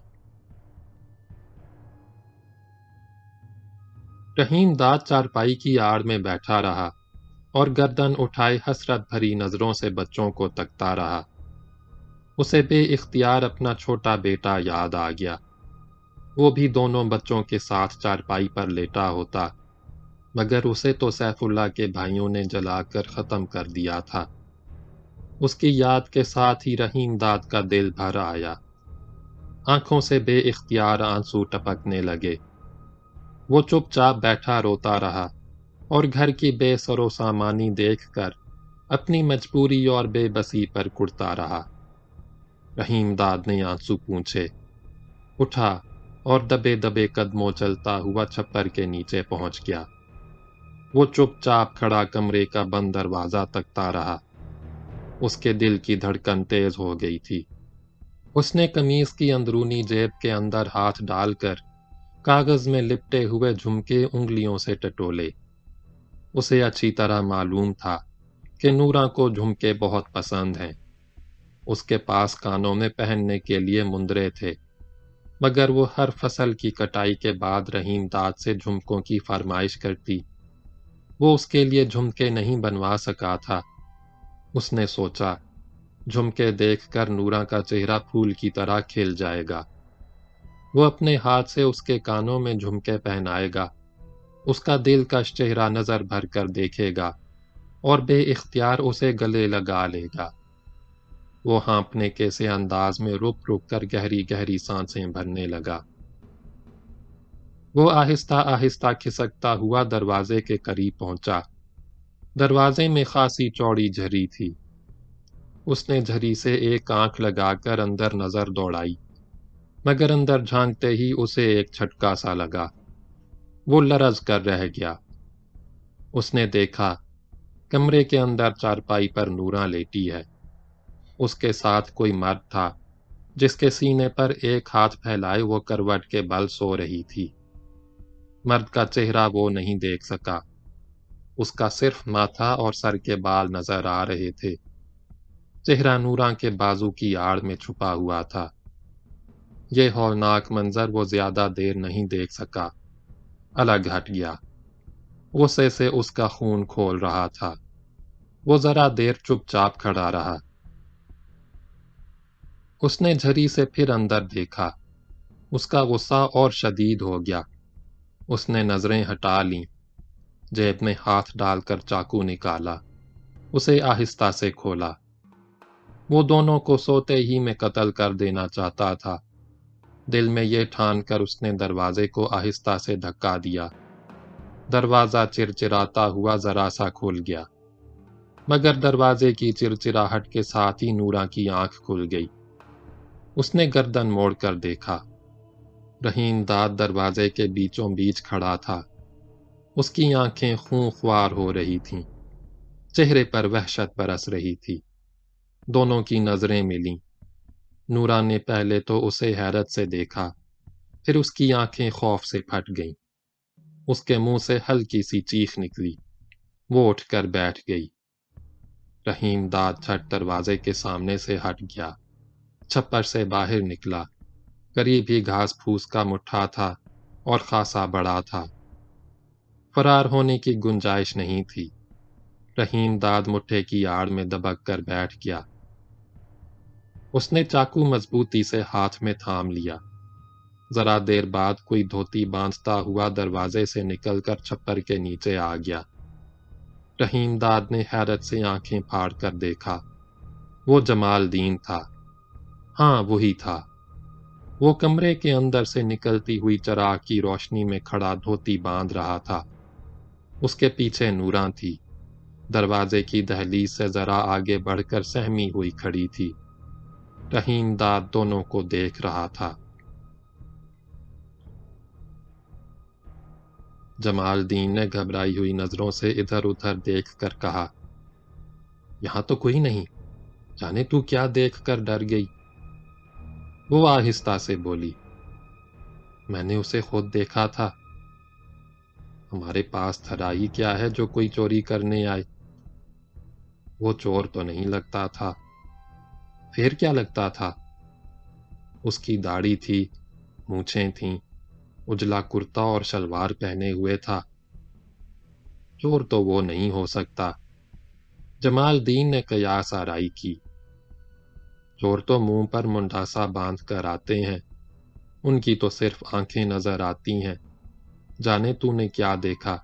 Speaker 1: رحیم داد چارپائی کی آڑ میں بیٹھا رہا اور گردن اٹھائے حسرت بھری نظروں سے بچوں کو تکتا رہا۔ اسے بے اختیار اپنا چھوٹا بیٹا یاد آ گیا۔ وہ بھی دونوں بچوں کے ساتھ چارپائی پر لیٹا ہوتا، مگر اسے تو سیف اللہ کے بھائیوں نے جلا کر ختم کر دیا تھا۔ اس کی یاد کے ساتھ ہی رحیم داد کا دل بھر آیا۔ آنکھوں سے بے اختیار آنسو ٹپکنے لگے۔ وہ چپ چاپ بیٹھا روتا رہا اور گھر کی بے سر و سامانی دیکھ کر اپنی مجبوری اور بے بسی پر کڑتا رہا۔ رحیم داد نے آنسو پونچھے، اٹھا اور دبے دبے قدموں چلتا ہوا چھپر کے نیچے پہنچ گیا۔ وہ چپ چاپ کھڑا کمرے کا بند دروازہ تکتا رہا۔ اس کے دل کی دھڑکن تیز ہو گئی تھی۔ اس نے قمیض کی اندرونی جیب کے اندر ہاتھ ڈال کر کاغذ میں لپٹے ہوئے جھمکے انگلیوں سے ٹٹولے۔ اسے اچھی طرح معلوم تھا کہ نورا کو جھمکے بہت پسند ہیں۔ اس کے پاس کانوں میں پہننے کے لیے مندرے تھے۔ مگر وہ ہر فصل کی کٹائی کے بعد رحیم داد سے جھمکوں کی فرمائش کرتی۔ وہ اس کے لیے جھمکے نہیں بنوا سکا تھا۔ اس نے سوچا، جھمکے دیکھ کر نورا کا چہرہ پھول کی طرح کھل جائے گا۔ وہ اپنے ہاتھ سے اس کے کانوں میں جھمکے پہنائے گا، اس کا دلکش چہرہ نظر بھر کر دیکھے گا اور بے اختیار اسے گلے لگا لے گا۔ وہ ہانپنے کے سے انداز میں رک رک کر گہری گہری سانسیں بھرنے لگا۔ وہ آہستہ آہستہ کھسکتا ہوا دروازے کے قریب پہنچا۔ دروازے میں خاصی چوڑی جھری تھی۔ اس نے جھری سے ایک آنکھ لگا کر اندر نظر دوڑائی، مگر اندر جھانکتے ہی اسے ایک جھٹکا سا لگا۔ وہ لرز کر رہ گیا۔ اس نے دیکھا کمرے کے اندر چارپائی پر نورا لیٹی ہے۔ اس کے ساتھ کوئی مرد تھا جس کے سینے پر ایک ہاتھ پھیلائے وہ کروٹ کے بل سو رہی تھی۔ مرد کا چہرہ وہ نہیں دیکھ سکا۔ اس کا صرف ماتھا اور سر کے بال نظر آ رہے تھے۔ چہرہ نورا کے بازو کی آڑ میں چھپا ہوا تھا۔ یہ ہولناک منظر وہ زیادہ دیر نہیں دیکھ سکا۔ الگ ہٹ گیا۔ غصے سے اس کا خون کھول رہا تھا۔ وہ ذرا دیر چپ چاپ کھڑا رہا۔ اس نے جھری سے پھر اندر دیکھا۔ اس کا غصہ اور شدید ہو گیا۔ اس نے نظریں ہٹا لیں، جیب میں ہاتھ ڈال کر چاقو نکالا، اسے آہستہ سے کھولا۔ وہ دونوں کو سوتے ہی میں قتل کر دینا چاہتا تھا۔ دل میں یہ ٹھان کر اس نے دروازے کو آہستہ سے دھکا دیا۔ دروازہ چرچراتا ہوا ذرا سا کھل گیا، مگر دروازے کی چرچراہٹ کے ساتھ ہی نورا کی آنکھ کھل گئی۔ اس نے گردن موڑ کر دیکھا۔ رحیم داد دروازے کے بیچوں بیچ کھڑا تھا۔ اس کی آنکھیں خون خوار ہو رہی تھیں، چہرے پر وحشت برس رہی تھی۔ دونوں کی نظریں ملیں۔ نورا نے پہلے تو اسے حیرت سے دیکھا، پھر اس کی آنکھیں خوف سے پھٹ گئیں۔ اس کے منہ سے ہلکی سی چیخ نکلی۔ وہ اٹھ کر بیٹھ گئی۔ رحیم داد جھٹ دروازے کے سامنے سے ہٹ گیا، چھپر سے باہر نکلا۔ قریب ہی گھاس پھوس کا مٹھا تھا اور خاصا بڑا تھا۔ فرار ہونے کی گنجائش نہیں تھی۔ رحیم داد مٹھے کی آڑ میں دبک کر بیٹھ گیا۔ اس نے چاقو مضبوطی سے ہاتھ میں تھام لیا۔ ذرا دیر بعد کوئی دھوتی باندھتا ہوا دروازے سے نکل کر چھپر کے نیچے آ گیا۔ رحیم داد نے حیرت سے آنکھیں پھاڑ کر دیکھا۔ وہ جمال دین تھا۔ ہاں، وہی تھا۔ وہ کمرے کے اندر سے نکلتی ہوئی چراغ کی روشنی میں کھڑا دھوتی باندھ رہا تھا۔ اس کے پیچھے نورا تھی، دروازے کی دہلیز سے ذرا آگے بڑھ کر سہمی ہوئی کھڑی تھی۔ رحیم داد دونوں کو دیکھ رہا تھا۔ جمال دین نے گھبرائی ہوئی نظروں سے ادھر ادھر دیکھ کر کہا، یہاں تو کوئی نہیں، جانے تو کیا دیکھ کر ڈر گئی؟ وہ آہستہ سے بولی، میں نے اسے خود دیکھا تھا۔ ہمارے پاس دھرائی کیا ہے جو کوئی چوری کرنے آئے؟ وہ چور تو نہیں لگتا تھا۔ پھر کیا لگتا تھا؟ اس کی داڑھی تھی، مونچھیں تھیں، اجلا کرتا اور شلوار پہنے ہوئے تھا۔ چور تو وہ نہیں ہو سکتا۔ جمال دین نے قیاس آرائی کی۔ چور تو منہ پر منڈاسا باندھ کر آتے ہیں، ان کی تو صرف آنکھیں نظر آتی ہیں۔ جانے تو نے کیا دیکھا،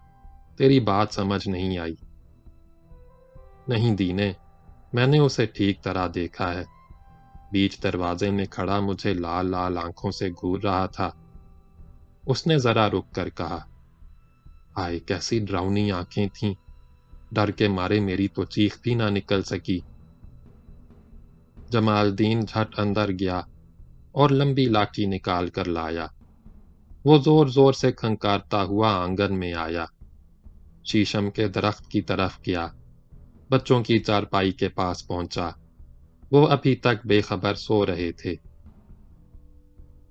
Speaker 1: تیری بات سمجھ نہیں آئی۔ نہیں دینے، میں نے اسے ٹھیک طرح دیکھا ہے۔ بیچ دروازے میں کھڑا مجھے لال لال آنکھوں سے گور رہا تھا۔ اس نے ذرا رک کر کہا، ہائے کیسی ڈراؤنی آنکھیں تھیں، ڈر کے مارے میری تو چیخ بھی نہ نکل سکی۔ جمال دین جھٹ اندر گیا اور لمبی لاٹھی نکال کر لایا۔ وہ زور زور سے کھنکارتا ہوا آنگن میں آیا، شیشم کے درخت کی طرف گیا، بچوں کی چارپائی کے پاس پہنچا۔ وہ ابھی تک بے خبر سو رہے تھے۔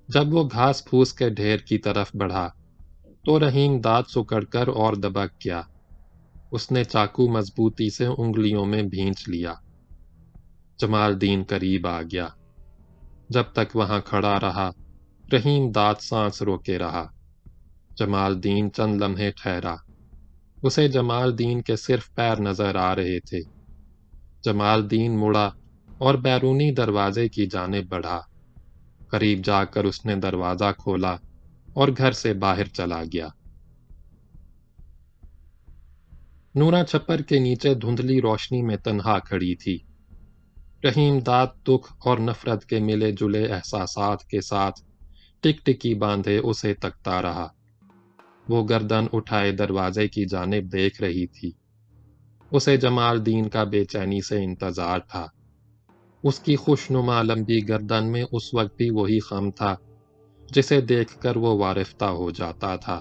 Speaker 1: جب وہ گھاس پھوس کے ڈھیر کی طرف بڑھا تو رحیم داد سکڑ کر اور دبک گیا۔ اس نے چاقو مضبوطی سے انگلیوں میں بھینچ لیا۔ جمال دین قریب آ گیا۔ جب تک وہاں کھڑا رہا، رحیم دانت سانس روکے رہا۔ جمال الدین چند لمحے ٹھہرا۔ اسے جمال الدین کے صرف پیر نظر آ رہے تھے۔ جمال الدین مڑا اور بیرونی دروازے کی جانب بڑھا۔ قریب جا کر اس نے دروازہ کھولا اور گھر سے باہر چلا گیا۔ نورا چھپر کے نیچے دھندلی روشنی میں تنہا کھڑی تھی۔ رحیم دانت دکھ اور نفرت کے ملے جلے احساسات کے ساتھ ٹک ٹکی باندھے اسے تکتا رہا۔ وہ گردن اٹھائے دروازے کی جانب دیکھ رہی تھی۔ اسے جمال الدین کا بے چینی سے انتظار تھا۔ اس کی خوشنما لمبی گردن میں اس وقت بھی وہی خم تھا جسے دیکھ کر وہ وارفتہ ہو جاتا تھا۔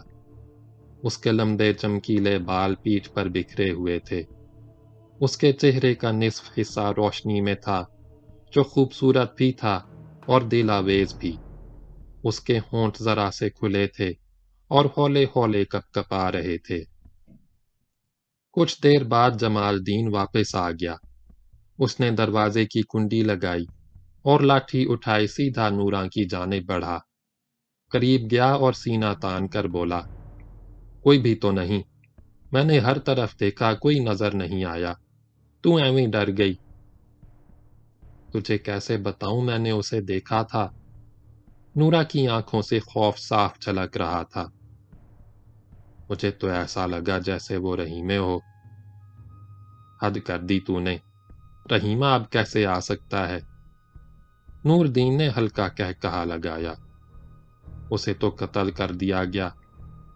Speaker 1: اس کے لمبے چمکیلے بال پیٹھ پر بکھرے ہوئے تھے۔ اس کے چہرے کا نصف حصہ روشنی میں تھا جو خوبصورت بھی تھا اور دل آویز بھی۔ اس کے ہونٹ ذرا سے کھلے تھے اور ہولے ہولے کپ کپا رہے تھے۔ کچھ دیر بعد جمال الدین واپس آ گیا۔ اس نے دروازے کی کنڈی لگائی اور لاٹھی اٹھائے سیدھا نورا کی جانب بڑھا۔ قریب گیا اور سینہ تان کر بولا، کوئی بھی تو نہیں؟ میں نے ہر طرف دیکھا، کوئی نظر نہیں آیا۔ تو ایویں ڈر گئی؟ تجھے کیسے بتاؤں، میں نے اسے دیکھا تھا۔ نورا کی آنکھوں سے خوف صاف جھلک رہا تھا۔ مجھے تو ایسا لگا جیسے وہ رحیمے ہو۔ حد کر دی تو نے، رحیمہ اب کیسے آ سکتا ہے؟ نور دین نے ہلکا کہا لگایا، اسے تو قتل کر دیا گیا۔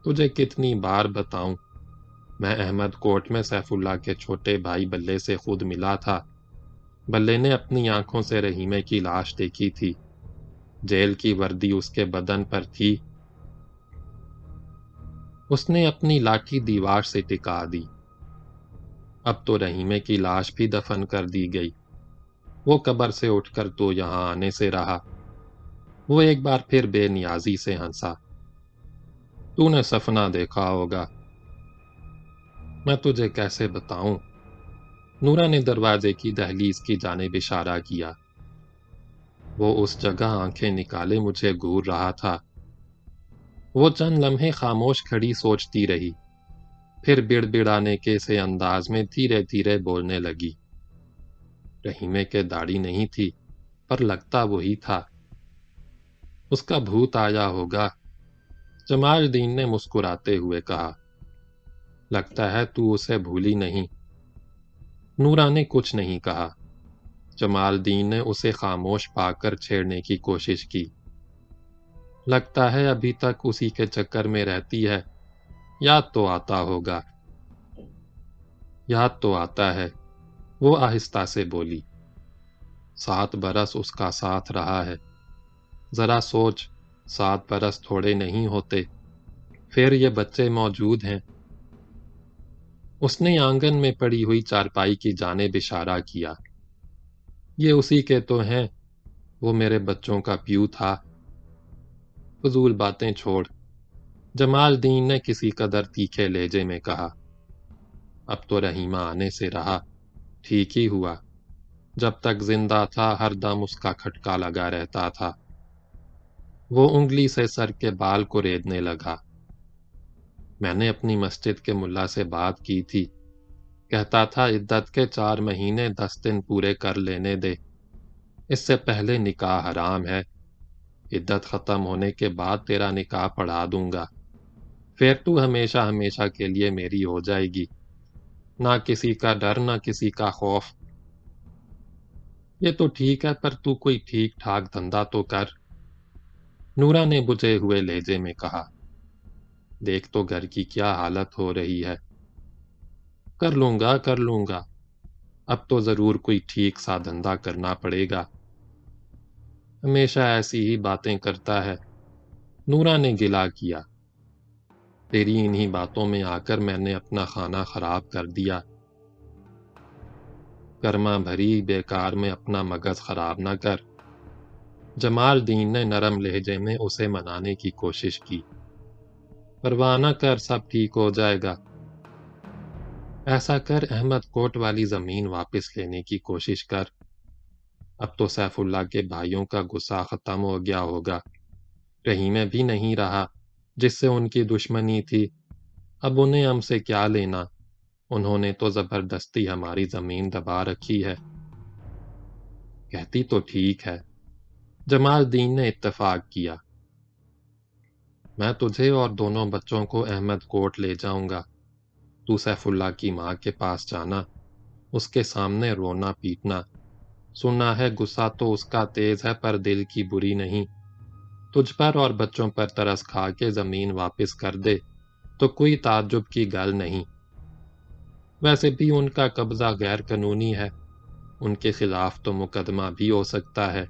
Speaker 1: تجھے کتنی بار بتاؤں، میں احمد کوٹ میں سیف اللہ کے چھوٹے بھائی بلے سے خود ملا تھا۔ بلے نے اپنی آنکھوں سے رحیمے کی لاش دیکھی تھی۔ جیل کی وردی اس کے بدن پر تھی۔ اس نے اپنی لاٹھی دیوار سے ٹکا دی۔ اب تو رحیمے کی لاش بھی دفن کر دی گئی۔ وہ قبر سے اٹھ کر تو یہاں آنے سے رہا۔ وہ ایک بار پھر بے نیازی سے ہنسا۔ تو نے سفنا دیکھا ہوگا۔ میں تجھے کیسے بتاؤں؟ نورا نے دروازے کی دہلیز کی جانب اشارہ کیا۔ وہ اس جگہ آنکھیں نکالے مجھے گھور رہا تھا۔ وہ چند لمحے خاموش کھڑی سوچتی رہی، پھر بڑبڑانے کے سے انداز میں دھیرے دھیرے بولنے لگی۔ رحیمے کے داڑھی نہیں تھی، پر لگتا وہی تھا۔ اس کا بھوت آیا ہوگا۔ جمال الدین نے مسکراتے ہوئے کہا، لگتا ہے تو اسے بھولی نہیں۔ نورا نے کچھ نہیں کہا۔ جمال الدین نے اسے خاموش پا کر چھیڑنے کی کوشش کی۔ لگتا ہے ابھی تک اسی کے چکر میں رہتی ہے، یاد تو آتا ہوگا۔ یاد تو آتا ہے، وہ آہستہ سے بولی۔ 7 برس اس کا ساتھ رہا ہے۔ ذرا سوچ، 7 برس تھوڑے نہیں ہوتے۔ پھر یہ بچے موجود ہیں۔ اس نے آنگن میں پڑی ہوئی چارپائی کی جانب اشارہ کیا۔ یہ اسی کے تو ہیں، وہ میرے بچوں کا پیو تھا۔ فضول باتیں چھوڑ، جمال الدین نے کسی قدر تیکھے لہجے میں کہا۔ اب تو رحیمہ آنے سے رہا، ٹھیک ہی ہوا۔ جب تک زندہ تھا ہر دم اس کا کھٹکا لگا رہتا تھا۔ وہ انگلی سے سر کے بال کو ریدنے لگا۔ میں نے اپنی مسجد کے ملا سے بات کی تھی، کہتا تھا عدت کے 4 مہینے 10 دن پورے کر لینے دے، اس سے پہلے نکاح حرام ہے۔ عدت ختم ہونے کے بعد تیرا نکاح پڑھا دوں گا، پھر تو ہمیشہ ہمیشہ کے لیے میری ہو جائے گی، نہ کسی کا ڈر نہ کسی کا خوف۔ یہ تو ٹھیک ہے، پر تو کوئی ٹھیک ٹھاک دھندا تو کر۔ نورا نے بجھے ہوئے لہجے میں کہا، دیکھ تو گھر کی کیا حالت ہو رہی ہے۔ کر لوں گا، اب تو ضرور کوئی ٹھیک سا دھندا کرنا پڑے گا۔ ہمیشہ ایسی ہی باتیں کرتا ہے، نورا نے گلہ کیا۔ تیری انہی باتوں میں آ کر میں نے اپنا کھانا خراب کر دیا۔ کرما بھری بیکار میں اپنا مغز خراب نہ کر۔ جمال الدین نے نرم لہجے میں اسے منانے کی کوشش کی۔ پرواہ نہ کر، سب ٹھیک ہو جائے گا۔ ایسا کر، احمد کوٹ والی زمین واپس لینے کی کوشش کر۔ اب تو سیف اللہ کے بھائیوں کا غصہ ختم ہو گیا ہوگا۔ رحیمیں بھی نہیں رہا جس سے ان کی دشمنی تھی۔ اب انہیں ہم سے کیا لینا؟ انہوں نے تو زبردستی ہماری زمین دبا رکھی ہے۔ کہتی تو ٹھیک ہے، جمال الدین نے اتفاق کیا۔ میں تجھے اور دونوں بچوں کو احمد کوٹ لے جاؤں گا۔ تو سیف اللہ کی ماں کے پاس جانا، اس کے سامنے رونا پیٹنا۔ سنا ہے غصہ تو اس کا تیز ہے پر دل کی بری نہیں۔ تجھ پر اور بچوں پر ترس کھا کے زمین واپس کر دے تو کوئی تعجب کی گل نہیں۔ ویسے بھی ان کا قبضہ غیر قانونی ہے، ان کے خلاف تو مقدمہ بھی ہو سکتا ہے۔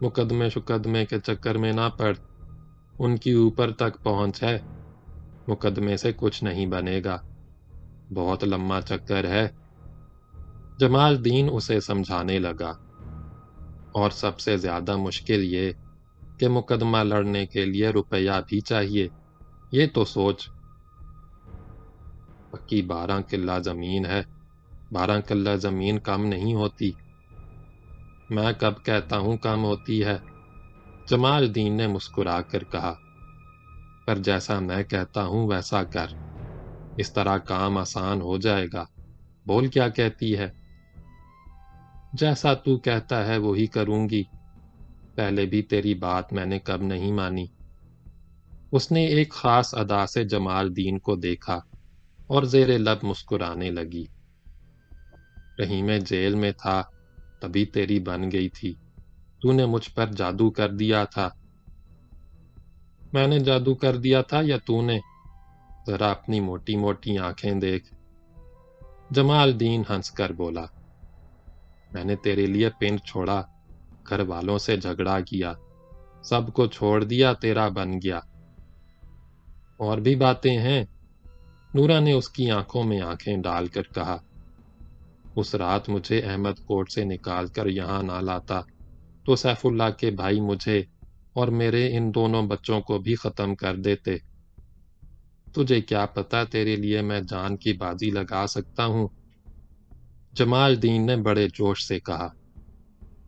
Speaker 1: مقدمے کے چکر میں نہ پڑ، ان کی اوپر تک پہنچ ہے، مقدمے سے کچھ نہیں بنے گا، بہت لمبا چکر ہے۔ جمال الدین اسے سمجھانے لگا۔ اور سب سے زیادہ مشکل یہ کہ مقدمہ لڑنے کے لیے روپیہ بھی چاہیے، یہ تو سوچ۔ پکی 12 کلہ زمین ہے، 12 کلہ زمین کم نہیں ہوتی۔ میں کب کہتا ہوں کم ہوتی ہے؟ جمال الدین نے مسکرا کر کہا۔ پر جیسا میں کہتا ہوں ویسا کر، اس طرح کام آسان ہو جائے گا۔ بول کیا کہتی ہے؟ جیسا تو کہتا ہے وہی کروں گی، پہلے بھی تیری بات میں نے کب نہیں مانی۔ اس نے ایک خاص ادا سے جمال الدین کو دیکھا اور زیر لب مسکرانے لگی۔ رحیم جیل میں تھا تبھی تیری بن گئی تھی، تو نے مجھ پر جادو کر دیا تھا۔ میں نے جادو کر دیا تھا یا تو نے؟ ذرا اپنی موٹی موٹی آنکھیں دیکھ۔ جمال الدین ہنس کر بولا، میں نے تیرے لیے پنڈ چھوڑا، گھر والوں سے جھگڑا کیا، سب کو چھوڑ دیا، تیرا بن گیا۔ اور بھی باتیں ہیں؟ نورا نے اس کی آنکھوں میں آنکھیں ڈال کر کہا، اس رات مجھے احمد کوٹ سے نکال کر یہاں نہ لاتا تو سیف اللہ کے بھائی مجھے اور میرے ان دونوں بچوں کو بھی ختم کر دیتے۔ تجھے کیا پتا تیرے لیے میں جان کی بازی لگا سکتا ہوں؟ جمال الدین نے بڑے جوش سے کہا،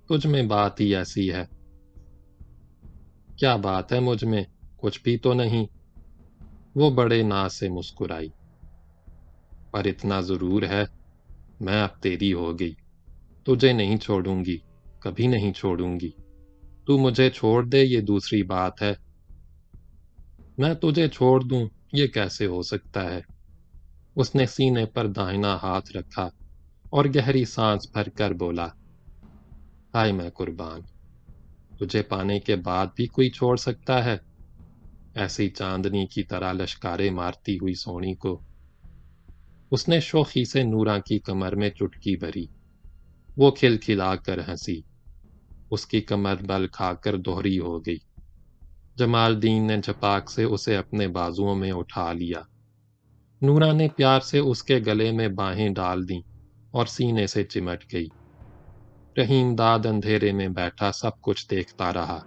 Speaker 1: تجھ میں بات ہی ایسی ہے۔ کیا بات ہے مجھ میں؟ کچھ بھی تو نہیں۔ وہ بڑے ناز سے مسکرائی۔ پر اتنا ضرور ہے، میں اب تیری ہو گئی، تجھے نہیں چھوڑوں گی، کبھی نہیں چھوڑوں گی۔ تو مجھے چھوڑ دے یہ دوسری بات ہے، میں تجھے چھوڑ دوں یہ کیسے ہو سکتا ہے؟ اس نے سینے پر داہنا ہاتھ رکھا اور گہری سانس بھر کر بولا، ہائے میں قربان، تجھے پانے کے بعد بھی کوئی چھوڑ سکتا ہے؟ ایسی چاندنی کی طرح لشکارے مارتی ہوئی سونی کو۔ اس نے شوخی سے نورا کی کمر میں چٹکی بھری، وہ کھل کھلا کر ہنسی، اس کی کمر بل کھا کر دوہری ہو گئی۔ جمال الدین نے جھپاک سے اسے اپنے بازوؤں میں اٹھا لیا۔ نورا نے پیار سے اس کے گلے میں باہیں ڈال دیں اور سینے سے چمٹ گئی۔ رحیم داد اندھیرے میں بیٹھا سب کچھ دیکھتا رہا۔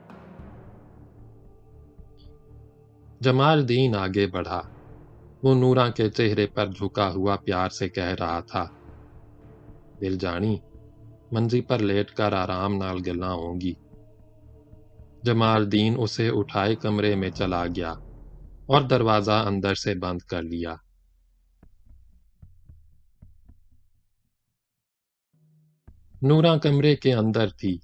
Speaker 1: جمال الدین آگے بڑھا، وہ نورا کے چہرے پر جھکا ہوا پیار سے کہہ رہا تھا، دل جانی، منزی پر لیٹ کر آرام نال گلاں ہوں گی۔ جمال الدین اسے اٹھائے کمرے میں چلا گیا اور دروازہ اندر سے بند کر لیا۔ نورا کمرے کے اندر تھی،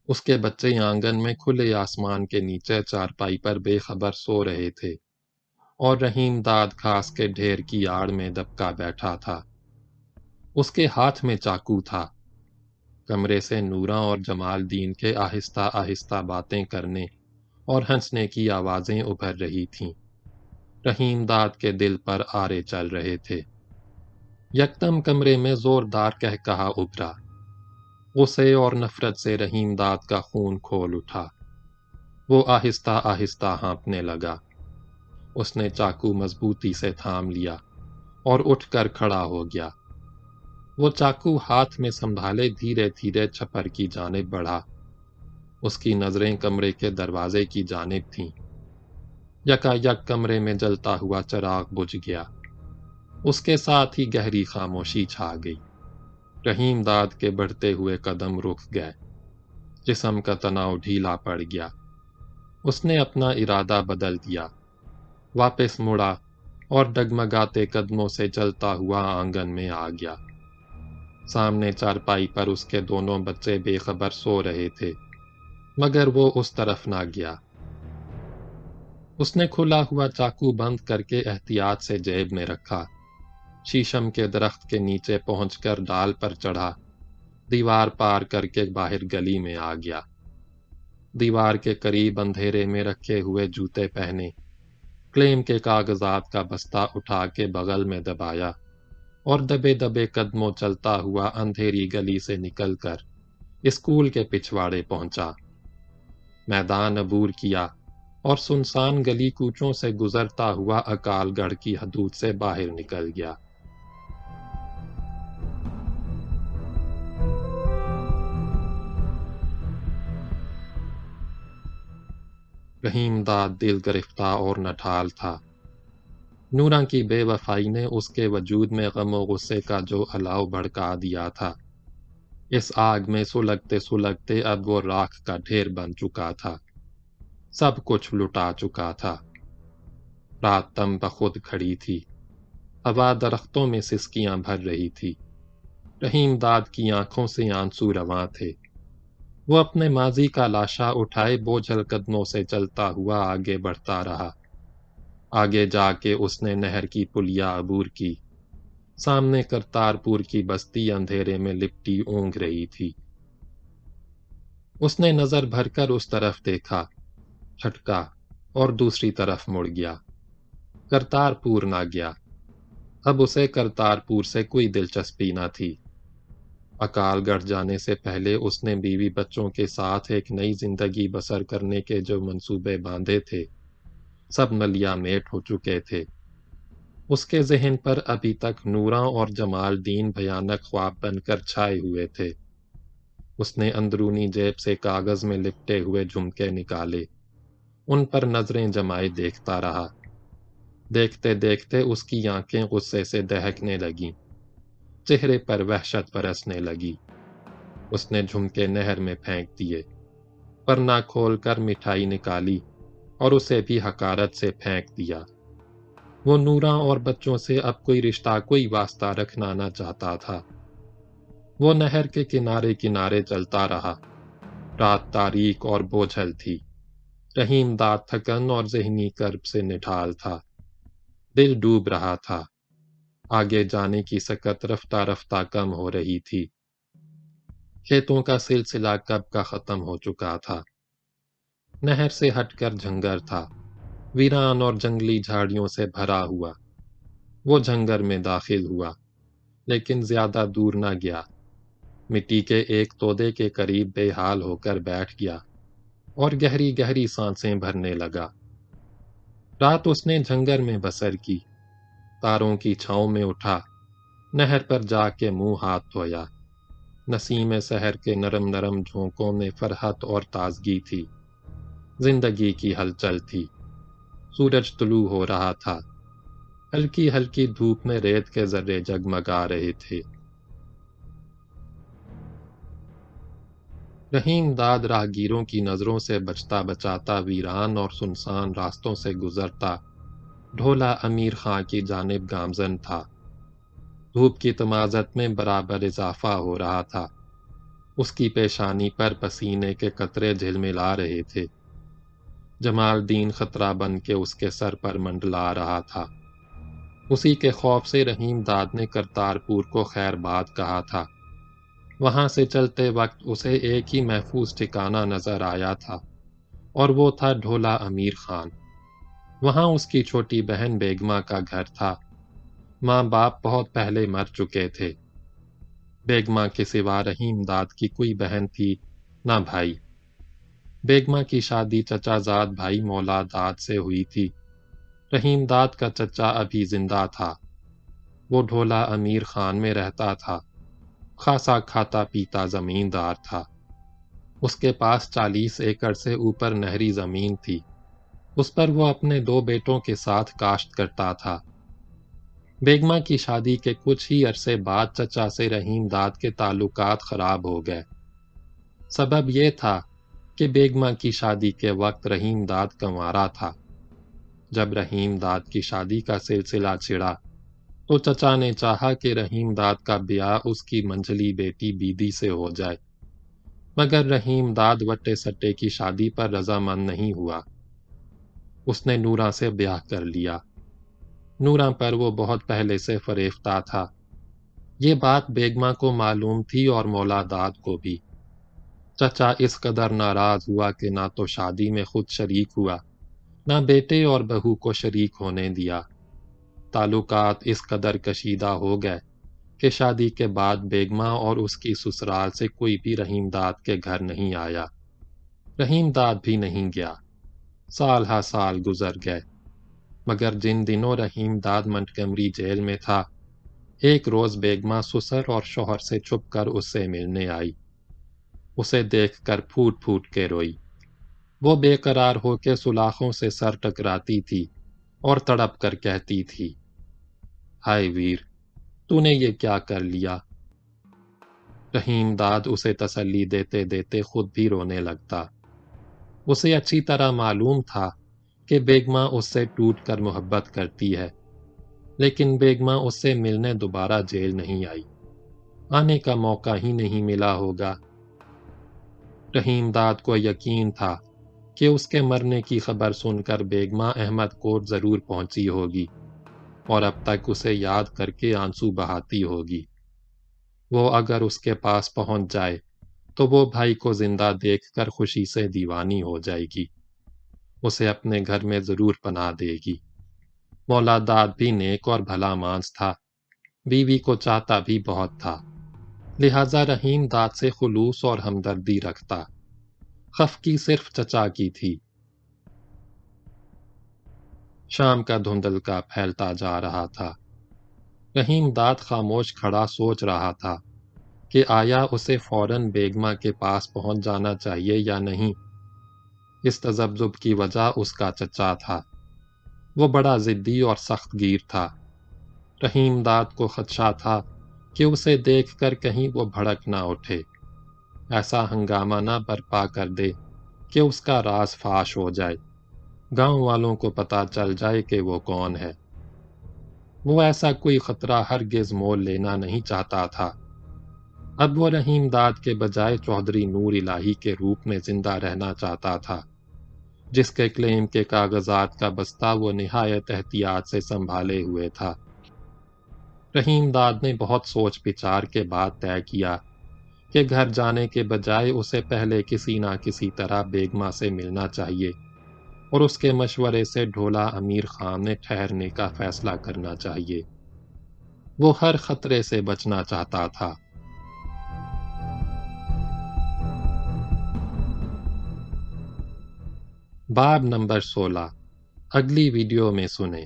Speaker 1: اس کے بچے آنگن میں کھلے آسمان کے نیچے چارپائی پر بے خبر سو رہے تھے، اور رحیم داد گھاس کے ڈھیر کی آڑ میں دبکا بیٹھا تھا۔ اس کے ہاتھ میں چاقو تھا۔ کمرے سے نورا اور جمال الدین کے آہستہ آہستہ باتیں کرنے اور ہنسنے کی آوازیں ابھر رہی تھیں۔ رحیم داد کے دل پر آرے چل رہے تھے۔ یکدم کمرے میں زوردار قہقہا ابھرا۔ غصے اور نفرت سے رحیم داد کا خون کھول اٹھا۔ وہ آہستہ آہستہ ہانپنے لگا۔ اس نے چاقو مضبوطی سے تھام لیا اور اٹھ کر کھڑا ہو گیا۔ وہ چاقو ہاتھ میں سنبھالے دھیرے دھیرے چھپر کی جانب بڑھا۔ اس کی نظریں کمرے کے دروازے کی جانب تھیں۔ یکا یک کمرے میں جلتا ہوا چراغ بجھ گیا۔ اس کے ساتھ ہی گہری خاموشی چھا گئی۔ رحیم داد کے بڑھتے ہوئے قدم رک گئے۔ جسم کا تناؤ ڈھیلا پڑ گیا۔ اس نے اپنا ارادہ بدل دیا، واپس مڑا اور ڈگمگاتے قدموں سے چلتا ہوا آنگن میں آ گیا۔ سامنے چارپائی پر اس کے دونوں بچے بے خبر سو رہے تھے، مگر وہ اس طرف نہ گیا۔ اس نے کھلا ہوا چاقو بند کر کے احتیاط سے جیب میں رکھا، شیشم کے درخت کے نیچے پہنچ کر ڈال پر چڑھا، دیوار پار کر کے باہر گلی میں آ گیا۔ دیوار کے قریب اندھیرے میں رکھے ہوئے جوتے پہنے، کلیم کے کاغذات کا بستہ اٹھا کے بغل میں دبایا اور دبے دبے قدموں چلتا ہوا اندھیری گلی سے نکل کر اسکول کے پچھواڑے پہنچا۔ میدان عبور کیا اور سنسان گلی کوچوں سے گزرتا ہوا اکال گڑھ کی حدود سے باہر نکل گیا۔ رحیم داد دل گرفتہ اور نٹھال تھا۔ نورا کی بے وفائی نے اس کے وجود میں غم و غصے کا جو الاؤ بھڑکا دیا تھا، اس آگ میں سلگتے سلگتے اب وہ راکھ کا ڈھیر بن چکا تھا، سب کچھ لٹا چکا تھا۔ رات دم بخود کھڑی تھی، ہوا درختوں میں سسکیاں بھر رہی تھی، رحیم داد کی آنکھوں سے آنسو رواں تھے۔ وہ اپنے ماضی کا لاشا اٹھائے بوجھل قدموں سے چلتا ہوا آگے بڑھتا رہا۔ آگے جا کے اس نے نہر کی پلیا عبور کی، سامنے کرتارپور کی بستی اندھیرے میں لپٹی اونگ رہی تھی۔ اس نے نظر بھر کر اس طرف دیکھا، جھٹکا اور دوسری طرف مڑ گیا۔ کرتارپور نہ گیا، اب اسے کرتارپور سے کوئی دلچسپی نہ تھی۔ اکال گڑھ جانے سے پہلے اس نے بیوی بچوں کے ساتھ ایک نئی زندگی بسر کرنے کے جو منصوبے باندھے تھے، سب ملیا میٹ ہو چکے تھے۔ اس کے ذہن پر ابھی تک نوراں اور جمال دین بھیانک خواب بن کر چھائے ہوئے تھے۔ اس نے اندرونی جیب سے کاغذ میں لپٹے ہوئے جھمکے نکالے، ان پر نظریں جمائے دیکھتا رہا۔ دیکھتے دیکھتے اس کی آنکھیں غصے سے دہکنے لگیں، چہرے پر وحشت برسنے لگی۔ اس نے جھمکے نہر میں پھینک دیے، پرنا کھول کر مٹھائی نکالی اور اسے بھی حقارت سے پھینک دیا۔ وہ نوراں اور بچوں سے اب کوئی رشتہ کوئی واسطہ رکھنا نہ چاہتا تھا۔ وہ نہر کے کنارے کنارے چلتا رہا۔ رات تاریک اور بوجھل تھی۔ رحیم داد تھکن اور ذہنی کرب سے نڈھال تھا، دل ڈوب رہا تھا۔ آگے جانے کی سکت رفتہ رفتہ کم ہو رہی تھی۔ کھیتوں کا سلسلہ کب کا ختم ہو چکا تھا۔ نہر سے ہٹ کر جھنگر تھا، ویران اور جنگلی جھاڑیوں سے بھرا ہوا۔ وہ جھنگر میں داخل ہوا، لیکن زیادہ دور نہ گیا۔ مٹی کے ایک تودے کے قریب بے حال ہو کر بیٹھ گیا اور گہری گہری سانسیں بھرنے لگا۔ رات اس نے جھنگر میں بسر کی، تاروں کی چھاؤں میں اٹھا، نہر پر جا کے منہ ہاتھ دھویا۔ نسیم سحر کے نرم نرم جھونکوں میں فرحت اور تازگی تھی، زندگی کی ہلچل تھی۔ سورج طلوع ہو رہا تھا، ہلکی ہلکی دھوپ میں ریت کے ذرے جگمگا رہے تھے۔ رحیم داد راہگیروں کی نظروں سے بچتا بچاتا ویران اور سنسان راستوں سے گزرتا ڈھولا امیر خاں کی جانب گامزن تھا۔ دھوپ کی تمازت میں برابر اضافہ ہو رہا تھا۔ اس کی پیشانی پر پسینے کے قطرے جھلملا رہے تھے۔ جمال دین خطرہ بن کے اس کے سر پر منڈلا رہا تھا۔ اسی کے خوف سے رحیم داد نے کرتارپور کو خیر باد کہا تھا۔ وہاں سے چلتے وقت اسے ایک ہی محفوظ ٹھکانہ نظر آیا تھا، اور وہ تھا ڈھولا امیر خان۔ وہاں اس کی چھوٹی بہن بیگمہ کا گھر تھا۔ ماں باپ بہت پہلے مر چکے تھے۔ بیگمہ کے سوا رحیم داد کی کوئی بہن تھی نہ بھائی۔ بیگمہ کی شادی چچا زاد بھائی مولا داد سے ہوئی تھی۔ رحیم داد کا چچا ابھی زندہ تھا۔ وہ ڈھولا امیر خان میں رہتا تھا، خاصا کھاتا پیتا زمیندار تھا۔ اس کے پاس 40 ایکڑ سے اوپر نہری زمین تھی۔ اس پر وہ اپنے 2 بیٹوں کے ساتھ کاشت کرتا تھا۔ بیگمہ کی شادی کے کچھ ہی عرصے بعد چچا سے رحیم داد کے تعلقات خراب ہو گئے۔ سبب یہ تھا کہ بیگمہ کی شادی کے وقت رحیم داد کنوارا تھا۔ جب رحیم داد کی شادی کا سلسلہ چھڑا تو چچا نے چاہا کہ رحیم داد کا بیاہ اس کی منجلی بیٹی بیدی سے ہو جائے، مگر رحیم داد وٹے سٹے کی شادی پر رضامند نہیں ہوا۔ اس نے نورا سے بیاہ کر لیا۔ نورا پر وہ بہت پہلے سے فریفتہ تھا۔ یہ بات بیگمہ کو معلوم تھی اور مولا داد کو بھی۔ چچا اس قدر ناراض ہوا کہ نہ تو شادی میں خود شریک ہوا، نہ بیٹے اور بہو کو شریک ہونے دیا۔ تعلقات اس قدر کشیدہ ہو گئے کہ شادی کے بعد بیگمہ اور اس کی سسرال سے کوئی بھی رحیم داد کے گھر نہیں آیا۔ رحیم داد بھی نہیں گیا۔ سال ہا سال گزر گئے، مگر جن دنوں رحیم داد منٹگمری جیل میں تھا، ایک روز بیگمہ سسر اور شوہر سے چھپ کر اس سے ملنے آئی۔ اسے دیکھ کر پھوٹ پھوٹ کے روئی۔ وہ بے قرار ہو کے سلاخوں سے سر ٹکراتی تھی اور تڑپ کر کہتی تھی، ہائے ویر، تو نے یہ کیا کر لیا؟ رحیم داد اسے تسلی دیتے دیتے خود بھی رونے لگتا۔ اسے اچھی طرح معلوم تھا کہ بیگمہ اس سے ٹوٹ کر محبت کرتی ہے، لیکن بیگمہ اس سے ملنے دوبارہ جیل نہیں آئی، آنے کا موقع ہی نہیں ملا ہوگا۔ رحیم داد کو یقین تھا کہ اس کے مرنے کی خبر سن کر بیگمہ احمد کوٹ ضرور پہنچی ہوگی اور اب تک اسے یاد کر کے آنسو بہاتی ہوگی۔ وہ اگر اس کے پاس پہنچ جائے تو وہ بھائی کو زندہ دیکھ کر خوشی سے دیوانی ہو جائے گی، اسے اپنے گھر میں ضرور پناہ دے گی۔ مولا داد بھی نیک اور بھلا مانس تھا، بیوی کو چاہتا بھی بہت تھا، لہذا رحیم داد سے خلوص اور ہمدردی رکھتا۔ خفقی صرف چچا کی تھی۔ شام کا دھندلکا پھیلتا جا رہا تھا۔ رحیم داد خاموش کھڑا سوچ رہا تھا کہ آیا اسے فوراً بیگمہ کے پاس پہنچ جانا چاہیے یا نہیں۔ اس تذبذب کی وجہ اس کا چچا تھا۔ وہ بڑا ضدی اور سخت گیر تھا۔ رحیم داد کو خدشہ تھا کہ اسے دیکھ کر کہیں وہ بھڑک نہ اٹھے، ایسا ہنگامہ نہ برپا کر دے کہ اس کا راز فاش ہو جائے، گاؤں والوں کو پتہ چل جائے کہ وہ کون ہے۔ وہ ایسا کوئی خطرہ ہرگز مول لینا نہیں چاہتا تھا۔ اب وہ رحیم داد کے بجائے چودھری نور الہی کے روپ میں زندہ رہنا چاہتا تھا، جس کے کلیم کے کاغذات کا بستہ وہ نہایت احتیاط سے سنبھالے ہوئے تھا۔ رحیم داد نے بہت سوچ بچار کے بعد طے کیا کہ گھر جانے کے بجائے اسے پہلے کسی نہ کسی طرح بیگمہ سے ملنا چاہیے، اور اس کے مشورے سے ڈھولا امیر خان نے ٹھہرنے کا فیصلہ کرنا چاہیے۔ وہ ہر خطرے سے بچنا چاہتا تھا۔ باب نمبر 16 اگلی ویڈیو میں سنیں۔